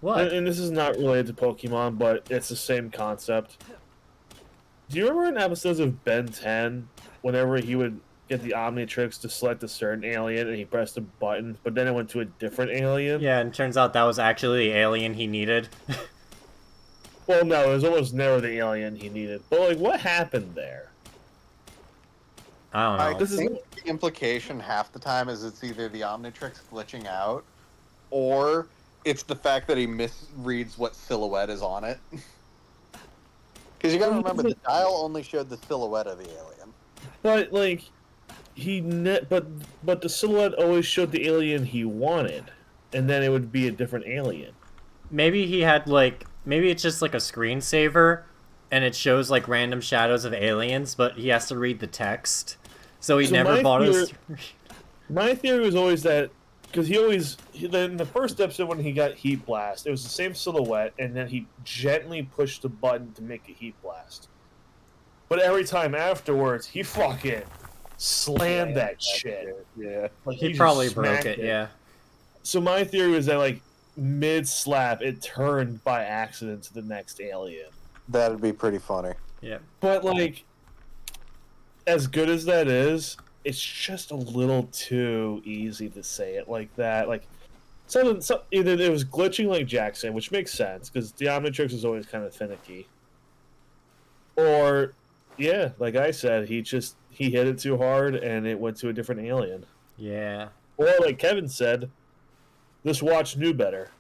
What? And this is not related to Pokemon, but it's the same concept. Do you remember in episodes of Ben 10, whenever he would get the Omnitrix to select a certain alien and he pressed a button, but then it went to a different alien? Yeah, and it turns out that was actually the alien he needed. Well, no, it was almost never the alien he needed. But, like, what happened there? I don't I know. This is think the implication half the time is it's either the Omnitrix glitching out, or it's the fact that he misreads what silhouette is on it. Because you gotta remember, the dial only showed the silhouette of the alien. But, like, but the silhouette always showed the alien he wanted, and then it would be a different alien. Maybe he had, like... Maybe it's just, like, a screensaver, and it shows, like, random shadows of aliens, but he has to read the text. So he never bothers to read. My theory was always that, because in the first episode when he got Heat Blast, it was the same silhouette, and then he gently pushed the button to make a Heat Blast. But every time afterwards, he fucking slammed that shit. Yeah. Like, He just probably broke smacked it, yeah. So my theory was that, like, mid-slap, it turned by accident to the next alien. That'd be pretty funny. Yeah. But, like, as good as that is, it's just a little too easy to say it like that. Like, either it was glitching like Jackson, which makes sense, because the Omnitrix is always kind of finicky. Or, yeah, like I said, he hit it too hard and it went to a different alien. Yeah. Or, like Kevin said, this watch knew better.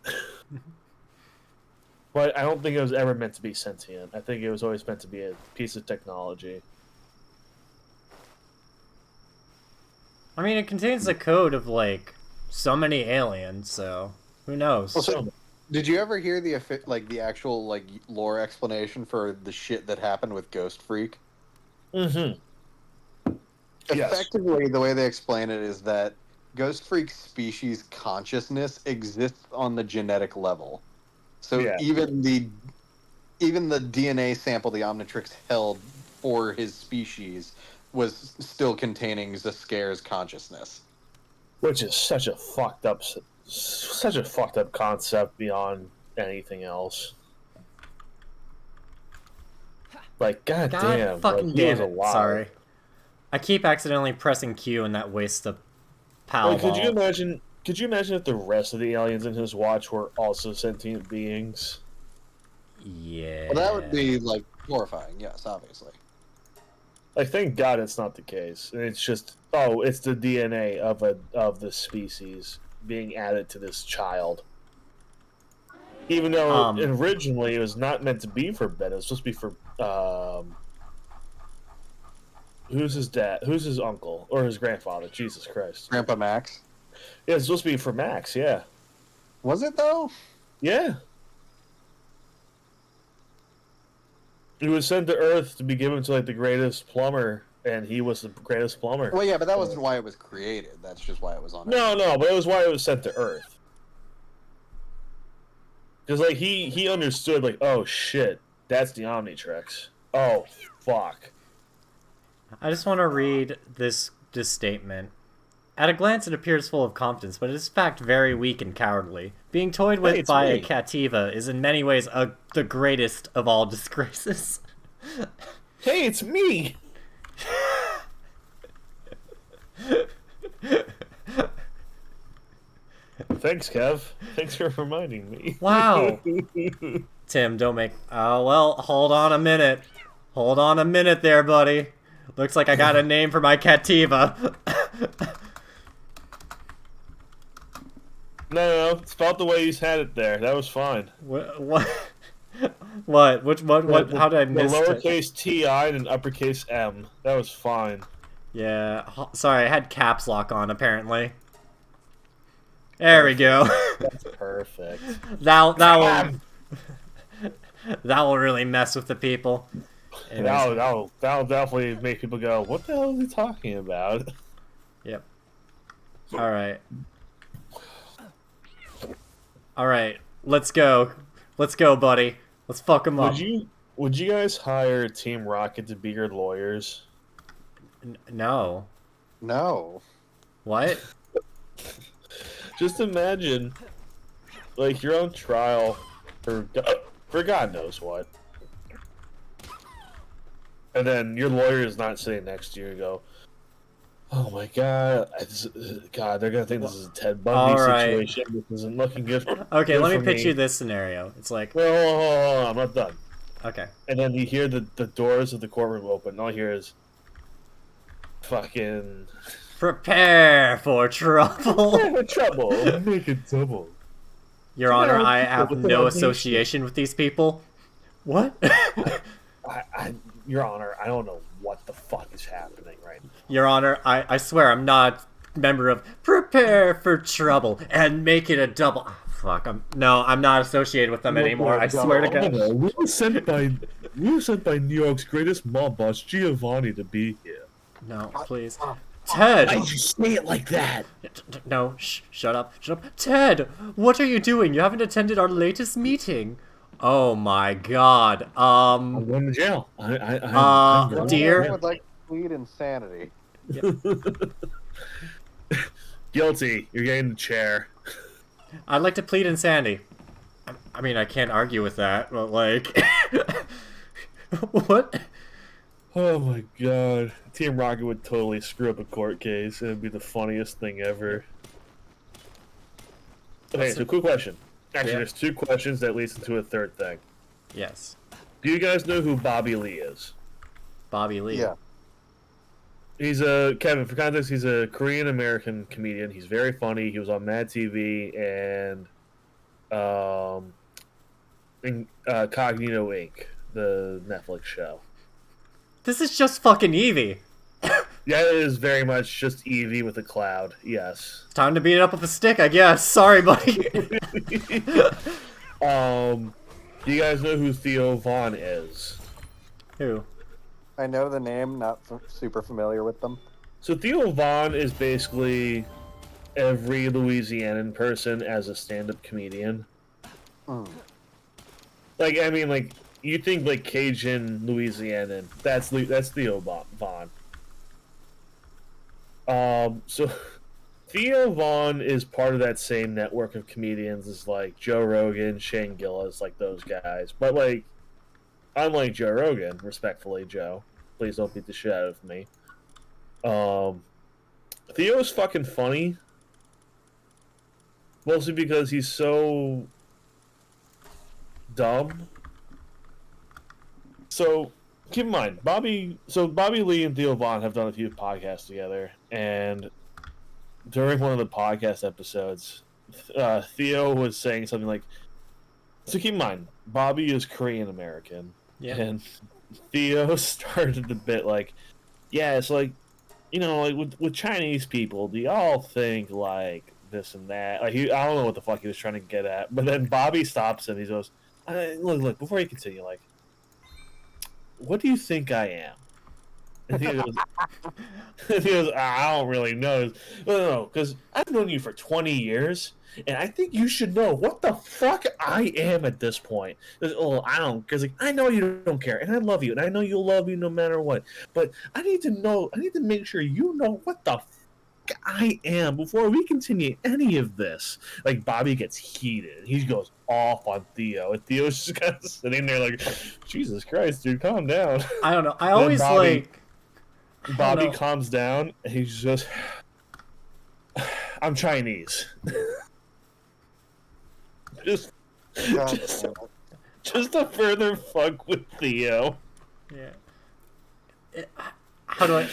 But I don't think it was ever meant to be sentient. I think it was always meant to be a piece of technology. I mean, it contains the code of, like, so many aliens, so who knows? Well, so, did you ever hear the actual like lore explanation for the shit that happened with Ghost Freak? Mm-hmm. Effectively, the way they explain it is that Ghost Freak's species consciousness exists on the genetic level. So even the DNA sample the Omnitrix held for his species was still containing Zascare's consciousness. Which is such a fucked up concept beyond anything else. Like, God damn, fucking like, damn it. Sorry. I keep accidentally pressing Q and that wastes the Palworld. Like, could you imagine if the rest of the aliens in his watch were also sentient beings? Yeah. Well, that would be, like, horrifying, yes, obviously. Like, thank God it's not the case. It's just, it's the DNA of the species being added to this child. Even though originally it was not meant to be for Ben, it was supposed to be for who's his dad? Who's his uncle or his grandfather? Jesus Christ, Grandpa Max. Yeah, it's supposed to be for Max. Yeah. Was it though? Yeah. He was sent to Earth to be given to like the greatest plumber, and he was the greatest plumber. Well, yeah, but that wasn't why it was created. That's just why it was on Earth. No, but it was why it was sent to Earth. Because like he understood like, oh shit, that's the Omnitrix. Oh fuck. I just want to read this statement. At a glance, it appears full of confidence, but it is in fact very weak and cowardly. Being toyed with by a Cativa is in many ways the greatest of all disgraces. Hey, it's me! Thanks, Kev. Thanks for reminding me. Wow. Tim, don't make... Oh, well, hold on a minute. Hold on a minute there, buddy. Looks like I got a name for my Cativa. No, spelled the way he's had it there. That was fine. What? What? What? How did I miss it? The lowercase T-I and an uppercase M. That was fine. Yeah. Sorry, I had caps lock on, apparently. There we go. That's perfect. That will really mess with the people. That'll definitely make people go, what the hell is he talking about? Yep. Alright. Alright. Let's go. Let's go, buddy. Let's fuck him up. Would you guys hire Team Rocket to be your lawyers? No. No. What? Just imagine, like, you're on trial for God knows what. And then your lawyer is not sitting next to you and go, oh my God, God, they're going to think this is a Ted Bundy situation. This isn't looking good. Okay, good let me for pitch you this scenario. It's like... Well, hold on, I'm not done. Okay. And then you hear the doors of the courtroom open, and all you hear is fucking... Prepare for trouble. trouble. Make it double. Your Honor, I have no association with these people. What? Your Honor, I don't know what the fuck is happening right now. Your Honor, I swear I'm not a member of Prepare for Trouble and make it a double. Oh, fuck, I'm not associated with them anymore. I swear to God. No, we were sent by New York's greatest mob boss, Giovanni, to be here. No, please. Ted! Why did you say it like that? No, shut up. Ted, what are you doing? You haven't attended our latest meeting. Oh my God. I'm going to jail. I'm dear. I would like to plead insanity. Guilty. You're getting the chair. I'd like to plead insanity. I mean, I can't argue with that, but like... What? Oh my God. Team Rocket would totally screw up a court case. It'd be the funniest thing ever. Okay, so quick question. Actually, there's two questions that leads into a third thing. Yes. Do you guys know who Bobby Lee is? Bobby Lee. Yeah. He's Kevin, for context, he's a Korean-American comedian. He's very funny. He was on Mad TV and Cognito Inc., the Netflix show. This is just fucking Eevee. Yeah, it is very much just Eevee with a cloud, yes. Time to beat it up with a stick, I guess. Sorry, buddy. Do you guys know who Theo Von is? Who? I know the name, not super familiar with them. So Theo Von is basically every Louisianan person as a stand-up comedian. Mm. Like, I mean, like, you think, like, Cajun Louisianan, that's Theo Von. So Theo Von is part of that same network of comedians as, like, Joe Rogan, Shane Gillis, like, those guys. But, like, unlike Joe Rogan, respectfully, Joe, please don't beat the shit out of me. Theo's fucking funny. Mostly because he's so dumb. So, keep in mind, Bobby Lee and Theo Von have done a few podcasts together, and during one of the podcast episodes, Theo was saying something like, so keep in mind, Bobby is Korean American, and Theo started the bit like, yeah, it's like, you know, like with Chinese people, do y'all think like this and that? Like, I don't know what the fuck he was trying to get at, but then Bobby stops and he goes, look, before you continue, like, what do you think I am? And he goes, I don't really know. No, because I've known you for 20 years, and I think you should know what the fuck I am at this point. I don't, because like, I know you don't care, and I love you, and I know you'll love me no matter what. But I need to make sure you know what the fuck I am before we continue any of this. Like, Bobby gets heated. He goes off on Theo, and Theo's just kind of sitting there like, Jesus Christ, dude, calm down. I don't know. I always Bobby calms down, and he's just, I'm Chinese. just to further fuck with Theo. Yeah. How do I...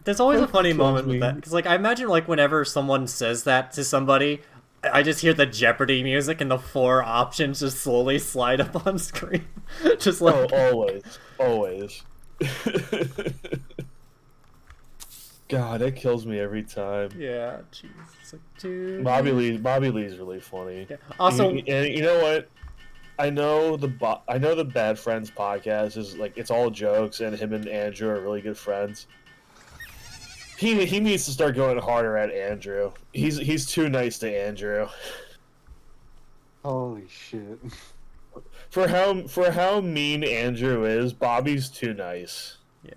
There's always a funny moment with that. Because, like, I imagine, like, whenever someone says that to somebody, I just hear the Jeopardy music and the 4 options just slowly slide up on screen. Just like... Oh, always. God, that kills me every time. Yeah, jeez. It's like, dude... Bobby Lee's really funny. Yeah. Also... And you know what? I know the Bad Friends podcast is like, it's all jokes, and him and Andrew are really good friends. He needs to start going harder at Andrew. He's too nice to Andrew. Holy shit. for how mean Andrew is, Bobby's too nice. Yeah.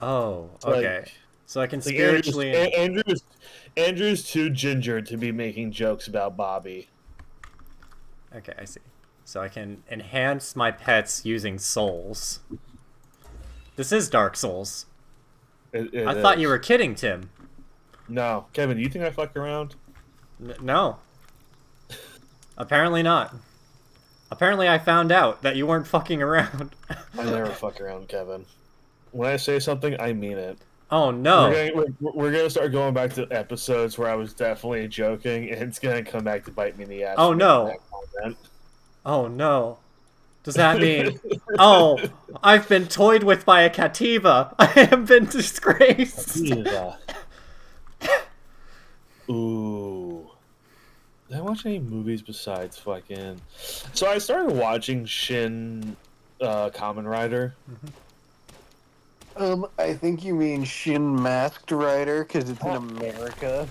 Oh, Like, okay. So I can like spiritually. Andrew's too ginger to be making jokes about Bobby. Okay, I see. So I can enhance my pets using souls. This is Dark Souls. It I thought is. you were kidding, Tim. No, Kevin, do you think I fuck around? No. Apparently not. Apparently I found out that you weren't fucking around. I never fuck around, Kevin. When I say something, I mean it. Oh no. We're gonna start going back to episodes where I was definitely joking, and it's gonna come back to bite me in the ass. Oh for making no. that comment. Oh no. Does that mean... Oh, I've been toyed with by a Cativa. I have been disgraced. Yeah. Ooh. Did I watch any movies besides fucking... So I started watching Shin Kamen Rider. I think you mean Shin Masked Rider because it's in America.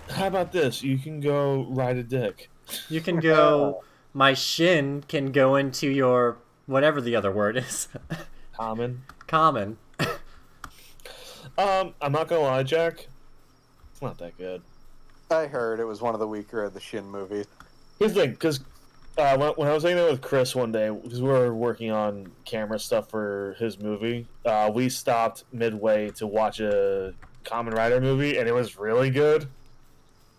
How about this? You can go ride a dick. You can go... My shin can go into your... Whatever the other word is. Common. Common. I'm not gonna lie, Jack. It's not that good. I heard it was one of the weaker of the Shin movies. Here's the thing, because when I was hanging out with Chris one day, because we were working on camera stuff for his movie, we stopped midway to watch a Kamen Rider movie, and it was really good.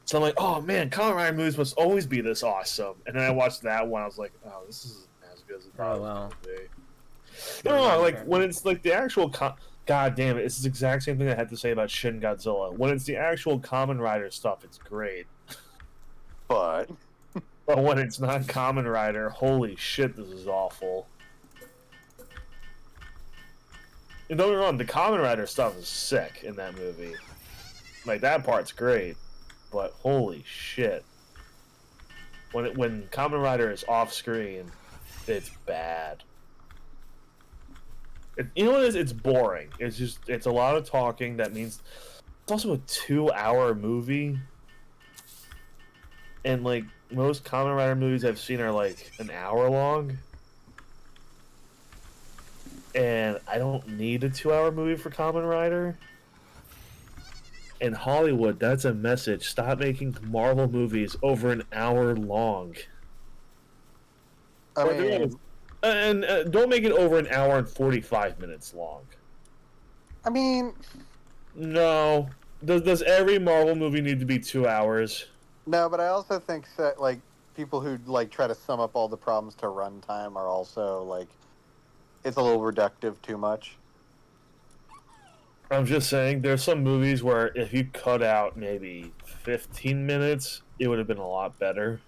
So I'm like, oh man, Kamen Rider movies must always be this awesome. And then I watched that one, I was like, oh, this is as good as it probably wow. would be. No, like when it's like the actual God damn it, it's the exact same thing I had to say about Shin Godzilla. When it's the actual Kamen Rider stuff, it's great. But when it's not Kamen Rider, holy shit, this is awful. And don't get me wrong, the Kamen Rider stuff is sick in that movie. Like, that part's great. But holy shit. When Kamen Rider is off screen, it's bad. You know what it is? It's boring. It's a lot of talking. That means it's also a 2-hour movie. And like most Kamen Rider movies I've seen are like an hour long. And I don't need a 2-hour movie for Kamen Rider. In Hollywood, that's a message. Stop making Marvel movies over an hour long. I mean, And don't make it over an hour and 45 minutes long. I mean, no. Does every Marvel movie need to be 2 hours? no, but I also think that like people who like try to sum up all the problems to runtime are also like it's a little reductive too much. I'm just saying, there's some movies where if you cut out maybe 15 minutes, it would have been a lot better.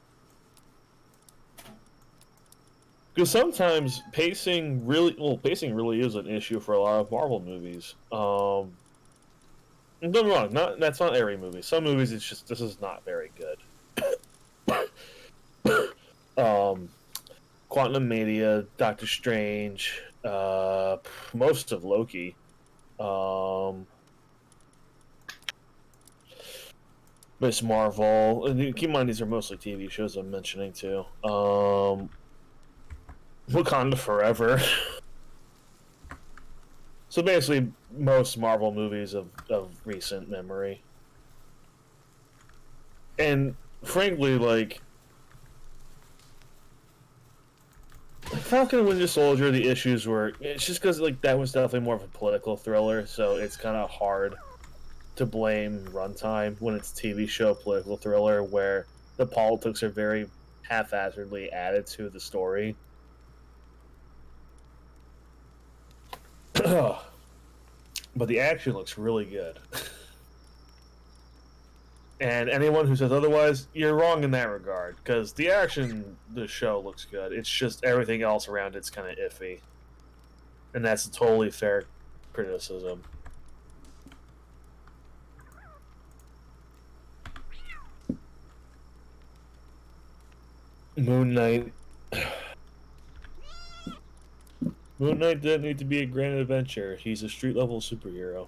Because sometimes pacing really is an issue for a lot of Marvel movies. Don't get me wrong, that's not every movie. Some movies, it's just this is not very good. Quantum Mania, Doctor Strange, most of Loki. Miss Marvel. And keep in mind, these are mostly TV shows I'm mentioning too. Wakanda Forever. So basically, most Marvel movies of recent memory. And frankly, like Falcon and Winter Soldier, the issues were it's just because like that was definitely more of a political thriller, so it's kind of hard to blame runtime when it's TV show political thriller where the politics are very haphazardly added to the story. But the action looks really good. And anyone who says otherwise, you're wrong in that regard. Because the action, the show looks good. It's just everything else around it's kind of iffy. And that's a totally fair criticism. Moon Knight. Moon Knight didn't need to be a grand adventure. He's a street level superhero.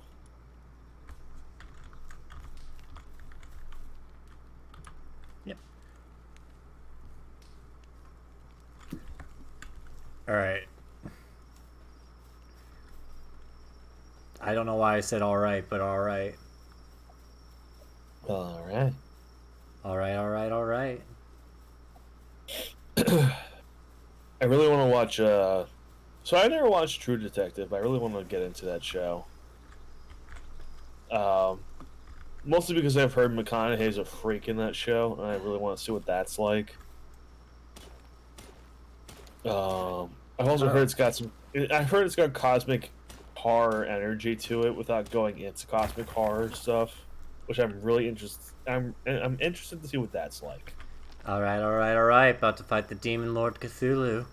Alright. I don't know why I said alright, but alright. All right. Alright. I really want to watch. So I never watched True Detective. But I really want to get into that show. Mostly because I've heard McConaughey's a freak in that show, and I really want to see what that's like. I've also heard it's got some. I've heard it's got cosmic horror energy to it without going into cosmic horror stuff, which I'm really interested. I'm interested to see what that's like. Alright. About to fight the Demon Lord Cthulhu.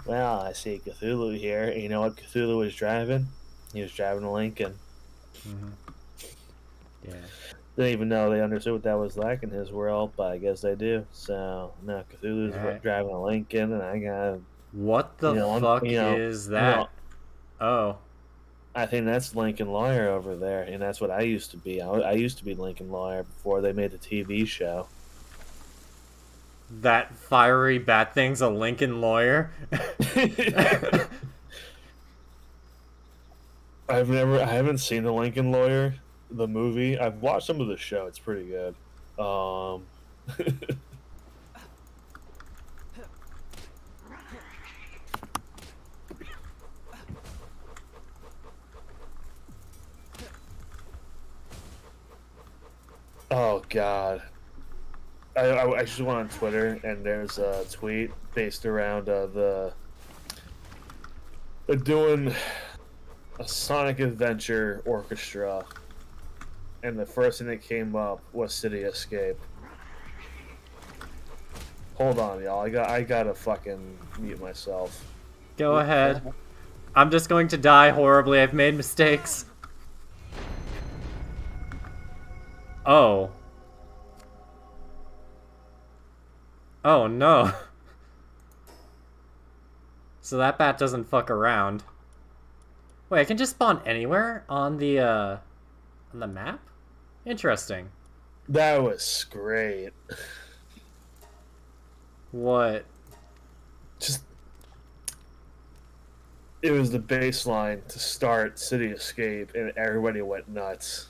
Well, I see Cthulhu here. You know what Cthulhu was driving? He was driving a Lincoln. Mm-hmm. Yeah. Didn't even know they understood what that was like in his world, but I guess they do. So, no, Cthulhu's driving a Lincoln, and I got. What the fuck is that? Oh. I think that's Lincoln Lawyer over there, and that's what I used to be. I used to be Lincoln Lawyer before they made the TV show. That fiery bat thing's a Lincoln Lawyer? I haven't seen the Lincoln Lawyer, the movie. I've watched some of the show. It's pretty good. Oh God. I just went on Twitter and there's a tweet based around they're doing a Sonic Adventure orchestra, and the first thing that came up was City Escape. Hold on, y'all. I gotta fucking mute myself. Go ahead. I'm just going to die horribly. I've made mistakes. Oh. Oh no. So that bat doesn't fuck around. Wait, I can just spawn anywhere on the map? Interesting. That was great. What? Just it was the baseline to start City Escape, and everybody went nuts.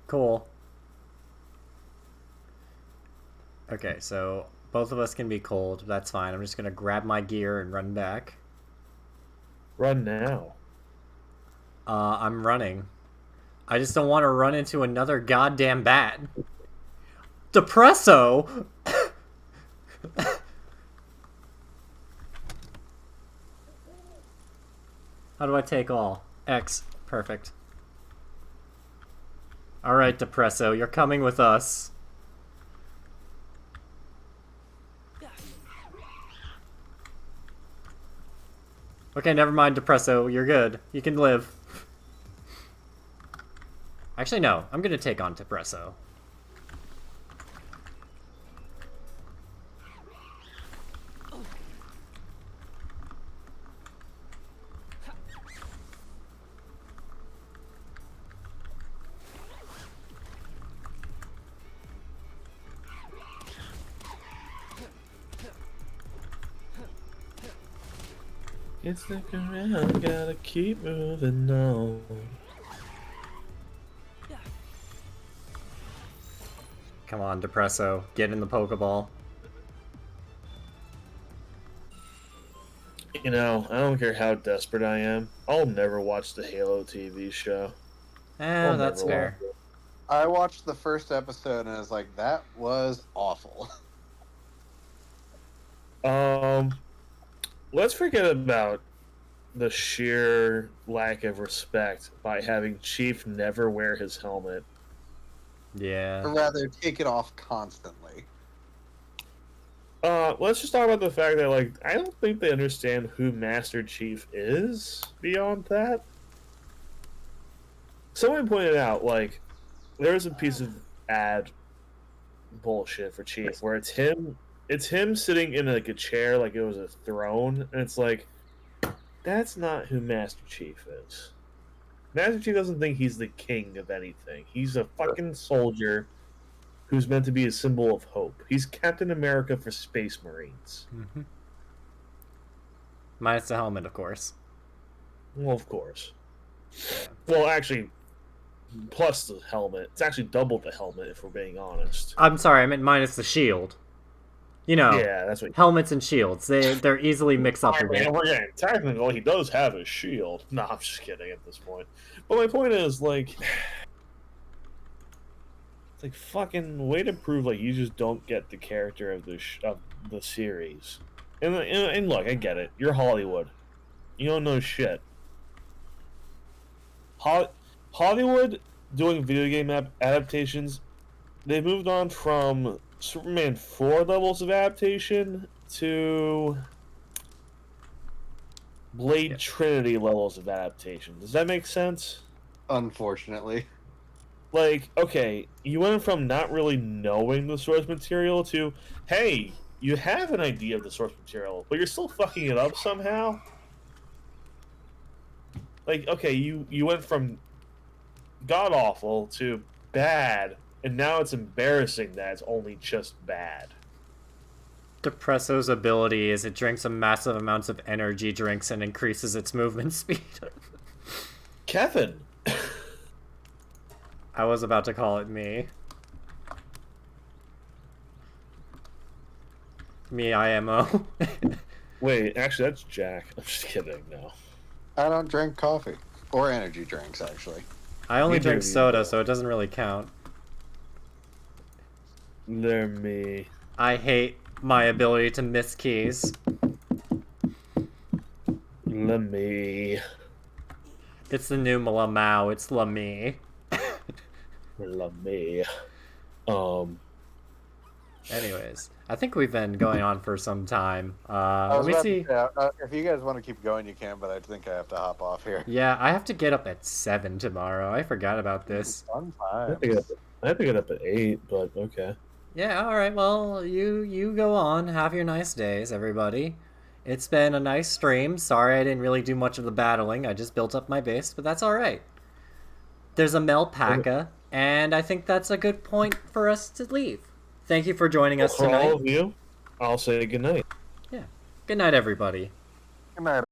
Cool. Okay, so both of us can be cold. That's fine. I'm just gonna grab my gear and run back. Run now. I'm running. I just don't want to run into another goddamn bat. Depresso! How do I take all? X. Perfect. Alright, Depresso, you're coming with us. Okay, never mind, Depresso. You're good. You can live. Actually, no. I'm gonna take on Depresso. It's sticking around, gotta keep moving on. Come on, Depresso. Get in the Pokeball. You know, I don't care how desperate I am. I'll never watch the Halo TV show. That's fair. I watched the first episode and I was like, that was awful. Let's forget about the sheer lack of respect by having Chief never wear his helmet. Yeah. Or rather, take it off constantly. Let's just talk about the fact that, like, I don't think they understand who Master Chief is beyond that. Someone pointed out, like, there's a piece of ad bullshit for Chief where it's him sitting in, like, a chair like it was a throne, and it's like, that's not who Master Chief is. Master Chief doesn't think he's the king of anything. He's a fucking soldier who's meant to be a symbol of hope. He's Captain America for Space Marines. Mm-hmm. Minus the helmet, of course. Well, of course. Well, actually, plus the helmet. It's actually double the helmet, if we're being honest. I'm sorry, I meant minus the shield. You know, Yeah, that's what. helmets and shields, they're easily mixed up a bit. We're getting technical. He does have a shield. No, I'm just kidding at this point. But my point is, like, it's like fucking way to prove like you just don't get the character of the series. And look, I get it. You're Hollywood. You don't know shit. Hollywood doing video game adaptations. They moved on from Superman 4 levels of adaptation to Blade Trinity levels of adaptation. Does that make sense? Unfortunately. Like, okay, you went from not really knowing the source material to, hey, you have an idea of the source material, but you're still fucking it up somehow? Like, okay, you went from god-awful to bad, and now it's embarrassing that it's only just bad. Depresso's ability is it drinks a massive amounts of energy drinks and increases its movement speed. Kevin! I was about to call it me. Me IMO. Wait, actually, that's Jack. I'm just kidding, no. I don't drink coffee or energy drinks, actually. I only Neither drink of you soda, do. so it doesn't really count. They're me. I hate my ability to miss keys. Me. It's the new Malamau, it's La Me. Me. Anyways, I think we've been going on for some time. I Let was me about see. to say, if you guys want to keep going, you can, but I think I have to hop off here. Yeah, I have to get up at 7 tomorrow. I forgot about this. Fun I times. have to get up at 8, but okay. Yeah, alright, well, you go on. Have your nice days, everybody. It's been a nice stream. Sorry I didn't really do much of the battling. I just built up my base, but that's alright. There's a Melpaca, and I think that's a good point for us to leave. Thank you for joining us For tonight. all of you, I'll say goodnight. Yeah. Good night, everybody. Good night.